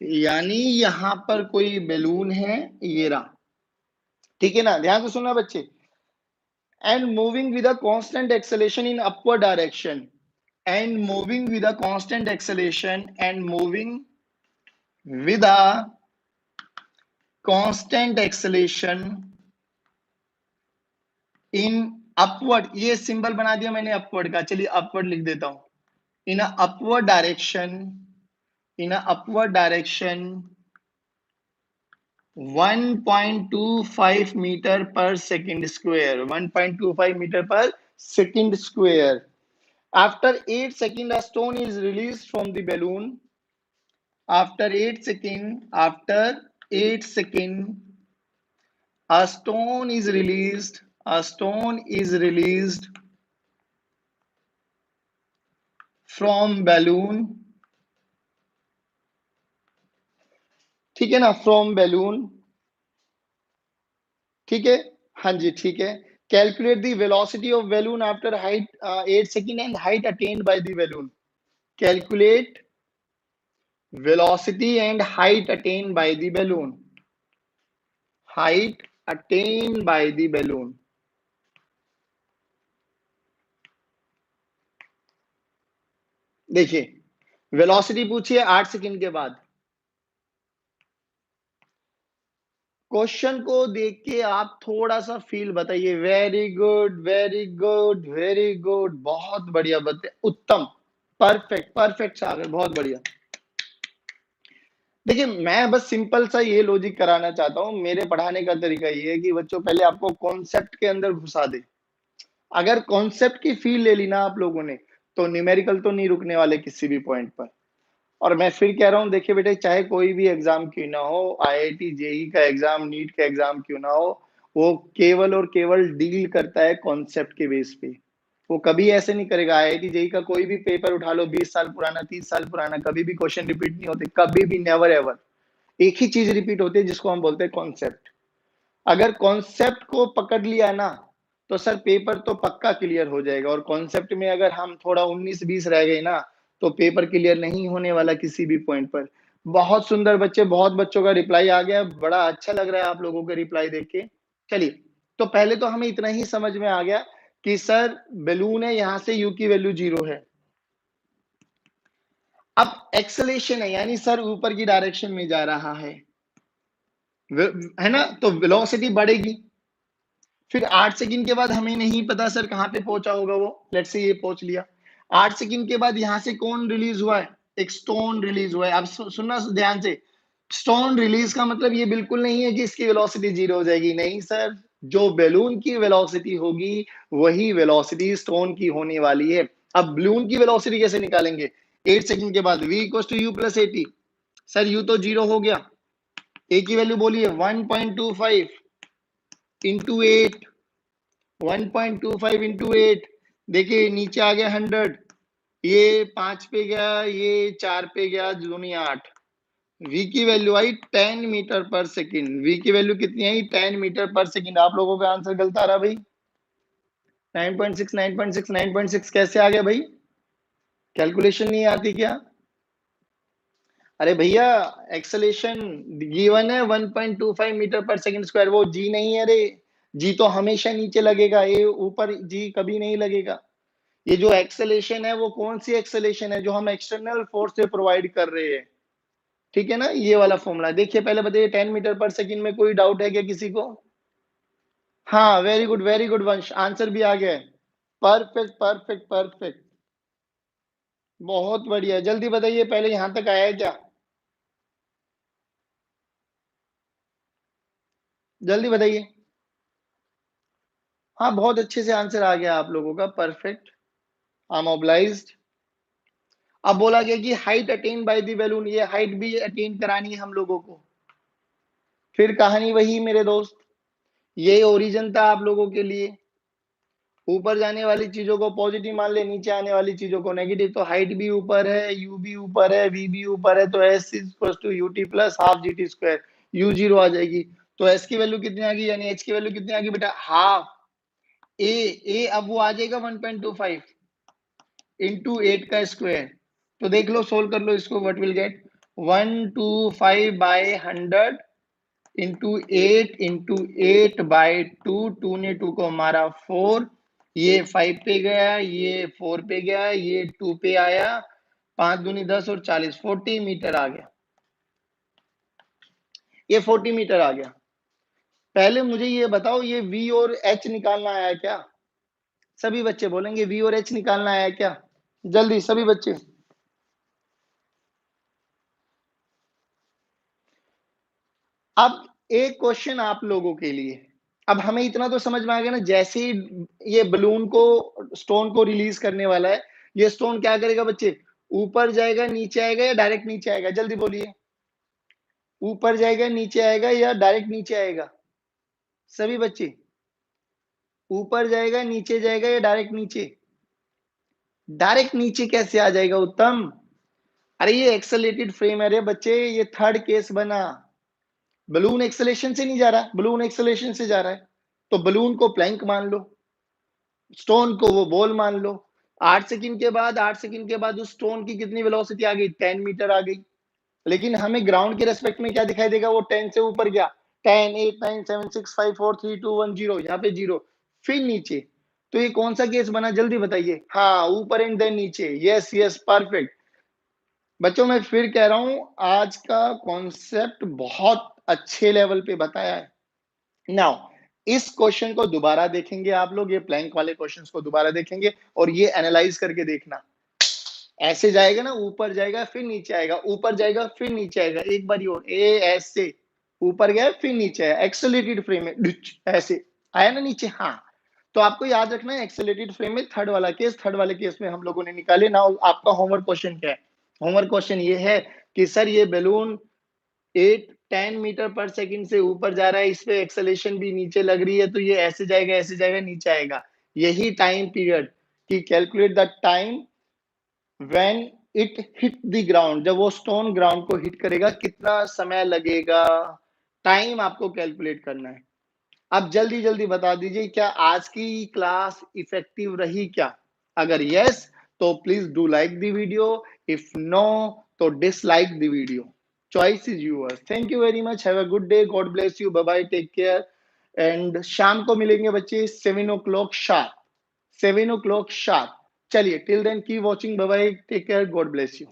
यानी यहां पर कोई बैलून है, ये रहा, ठीक है ना? ध्यान से सुनना बच्चे। And moving with a constant acceleration in upward direction, and moving with a constant acceleration, and moving with a constant acceleration in upward, ये सिंबल बना दिया मैंने अपवर्ड का, चलिए अपवर्ड लिख देता हूं। In upward direction, in upward direction 1.25 metre per second square, 1.25 metre per second square. After 8 second a stone is released from the balloon. After 8 second, after 8 second a stone is released, a stone is released from balloon, ठीक है ना? From balloon, ठीक है, हाँ जी ठीक है। Calculate the velocity of balloon after height 8 second and height attend by the balloon. Calculate velocity and height attend by the balloon, height attend by the balloon. देखिए velocity पूछिए 8 सेकंड के बाद। Question को देख के आप थोड़ा सा फील बताइए। Very good, very good, very good, बहुत बढ़िया बच्चे, उत्तम, परफेक्ट, परफेक्ट सागर, बहुत बढ़िया। देखिए मैं बस सिंपल सा ये लॉजिक कराना चाहता हूँ। मेरे पढ़ाने का तरीका ये है कि बच्चों पहले आपको कॉन्सेप्ट के अंदर घुसा दे। अगर कॉन्सेप्ट की फील ले ली ना आप लोगों ने, तो न्यूमेरिकल तो नहीं रुकने वाले किसी भी पॉइंट पर। और मैं फिर कह रहा हूँ, देखिए बेटे, चाहे कोई भी एग्जाम क्यों ना हो, आईआईटी जेई का एग्जाम, नीट का एग्जाम क्यों ना हो, वो केवल और केवल डील करता है कॉन्सेप्ट के बेस पे। वो कभी ऐसे नहीं करेगा। आईआईटी जेई का कोई भी पेपर उठा लो, 20 साल पुराना, 30 साल पुराना, कभी भी क्वेश्चन रिपीट नहीं होते, कभी भी, नेवर एवर। एक ही चीज रिपीट होती है जिसको हम बोलते हैं कॉन्सेप्ट। अगर कॉन्सेप्ट को पकड़ लिया ना, तो सर पेपर तो पक्का क्लियर हो जाएगा। और कॉन्सेप्ट में अगर हम थोड़ा 19-20 रह गए ना, तो पेपर क्लियर नहीं होने वाला किसी भी पॉइंट पर। बहुत सुंदर बच्चे, बहुत बच्चों का रिप्लाई आ गया, बड़ा अच्छा लग रहा है आप लोगों के रिप्लाई देख के। चलिए, तो पहले तो हमें इतना ही समझ में आ गया कि सर बैलून है, यहां से यू की वैल्यू 0 है। अब एक्सेलेरेशन है, यानी सर ऊपर की डायरेक्शन में जा रहा है ना, तो वेलोसिटी बढ़ेगी। फिर 8 सेकंड के बाद हमें नहीं पता सर कहां पे पहुंचा होगा वो, लेट्स से ये पहुंच लिया। 8 सेकंड के बाद यहां से कौन रिलीज हुआ है? एक स्टोन रिलीज हुआ है। अब सुनना ध्यान से, स्टोन रिलीज का मतलब ये बिल्कुल नहीं है कि इसकी वेलोसिटी 0 हो जाएगी। नहीं सर, जो बैलून की वेलोसिटी होगी वही वेलोसिटी स्टोन की होने वाली है। अब बैलून की वेलोसिटी कैसे निकालेंगे? 8 सेकंड के बाद v equals to u plus 80। Sir u तो 0 हो गया, a की वैल्यू बोलिए 1.25 इंटू 8, 1.25 इंटू 8, देखिए नीचे आ गया 100, ये 5 पे गया, ये 4 पे गया, दूनी 8। v की वैल्यू आई 10 मीटर पर सेकंड। v की वैल्यू कितनी आई? 10 मीटर पर सेकंड। आप लोगों का आंसर गलत आ रहा भाई। 9.6, 9.6, 9.6 कैसे आ गया भाई? कैलकुलेशन नहीं आती क्या? अरे भैया, एक्सेलेरेशन गिवन है 1.25 मीटर पर सेकंड स्क्वायर, वो जी नहीं है रे। जी तो हमेशा नीचे लगेगा, ये ऊपर जी कभी नहीं लगेगा। ये जो एक्सेलेरेशन है वो कौन सी एक्सेलेरेशन है? जो हम एक्सटर्नल फोर्स से प्रोवाइड कर रहे हैं, ठीक है ना? ये वाला फॉर्मूला देखिए, पहले बताइए 10 मीटर पर सेकंड में कोई डाउट है क्या किसी को? हाँ, वेरी गुड वंश, आंसर भी आ गया है। Perfect, perfect, perfect. बहुत बढ़िया, जल्दी बताइए पहले यहाँ तक आया है क्या? जल्दी बताइए। हाँ, बहुत अच्छे से आंसर आ गया आप लोगों का, परफेक्ट। I am obliged. अब बोला गया कि height attain by the balloon, ये हाइट भी अटेन करानी है हम लोगों को। फिर कहानी वही मेरे दोस्त, ये ओरिजिन था आप लोगों के लिए। ऊपर जाने वाली चीजों को पॉजिटिव मान ले, नीचे आने वाली चीजों को नेगेटिव। तो हाइट भी ऊपर है, यू भी ऊपर है, वी भी ऊपर है, तो s is equal to u t plus half g t square. U zero आ जाएगी, तो एस की वैल्यू कितनी आ गई, यानी एच की वैल्यू कितनी आ गई बेटा, हाफ। ए ए अब वो आ जाएगा 1.25 इंटू 8 का स्क्वायर। तो देख लो, सोल्व कर लो इसको, what will get 125 by 100 into 8 two ने 2 को मारा 4, ये 5 पे गया, ये 4 पे गया, ये 2 पे आया, 5 दूनी 10 और 40, 40 मीटर आ गया। ये 40 मीटर आ गया। पहले मुझे ये बताओ, ये v और h निकालना आया क्या? सभी बच्चे बोलेंगे v और h निकालना आया क्या? जल्दी सभी बच्चे। अब एक क्वेश्चन आप लोगों के लिए। अब हमें इतना तो समझ में आ गया ना, जैसे ही ये बलून को, स्टोन को रिलीज करने वाला है, ये स्टोन क्या करेगा बच्चे, ऊपर जाएगा, नीचे आएगा या डायरेक्ट नीचे आएगा? जल्दी बोलिए, ऊपर जाएगा, नीचे आएगा या डायरेक्ट नीचे आएगा? सभी बच्चे, ऊपर जाएगा, नीचे जाएगा या डायरेक्ट नीचे? डायरेक्ट नीचे कैसे आ जाएगा उत्तम? अरे ये एक्सेलरेटेड फ्रेम है रे बच्चे, ये थर्ड केस बना। बलून एक्सेलेरेशन से नहीं जा रहा, बलून एक्सेलेरेशन से जा रहा है, तो बलून को प्लैंक मान लो, स्टोन को वो बॉल मान लो। 8 सेकंड के बाद उस स्टोन की कितनी वेलोसिटी आ गई, 10 मीटर आ गई। लेकिन हमें ग्राउंड के रेस्पेक्ट में क्या दिखाई देगा, वो 10 से ऊपर गया, 10 8 9 7 6 5 4 3 2 1 0, यहाँ पे जीरो, फिर नीचे। तो ये कौन सा केस बना, जल्दी बताइए। हाँ, ऊपर एंड देन नीचे, यस यस, परफेक्ट। बच्चों मैं फिर कह रहा हूं, आज का कॉन्सेप्ट बहुत अच्छे लेवल पे बताया है। नाउ इस क्वेश्चन को दोबारा देखेंगे आप लोग, ये प्लैंक वाले क्वेश्चंस को दोबारा देखेंगे और ये एनालाइज करके देखना। ऐसे जाएगा ना, ऊपर जाएगा फिर नीचे आएगा, ऊपर जाएगा फिर नीचे आएगा, एक बार और ए ऐसे ऊपर गया फिर नीचे आया, एक्सेलरेटेड फ्रेम में ऐसे आया ना नीचे। हाँ, तो आपको याद रखना है, एक्सेलरेटेड फ्रेम में थर्ड वाला केस, थर्ड वाले केस में हम लोगों ने निकाले ना। आपका होमवर्क क्वेश्चन क्या है? होमवर्क क्वेश्चन ये है कि सर ये बैलून 8-10 मीटर पर सेकंड से ऊपर जा रहा है, इस पे एक्सेलेरेशन भी नीचे लग रही है, तो ये ऐसे जाएगा, नीचे आएगा। यही टाइम पीरियड कि calculate the time when it hit the ground, जब वो स्टोन ग्राउंड को हिट करेगा कितना समय लगेगा, टाइम आपको कैलकुलेट करना है। अब जल्दी जल्दी बता दीजिए, क्या आज की क्लास इफेक्टिव रही क्या? अगर यस तो please do like the video, if no तो dislike the video. Choice is yours. Thank you very much, have a good day, God bless you, bye bye, take care. And शाम को मिलेंगे बच्चे 7 o'clock sharp, 7 o'clock sharp. चलिए, till then keep watching, bye bye, take care, God bless you.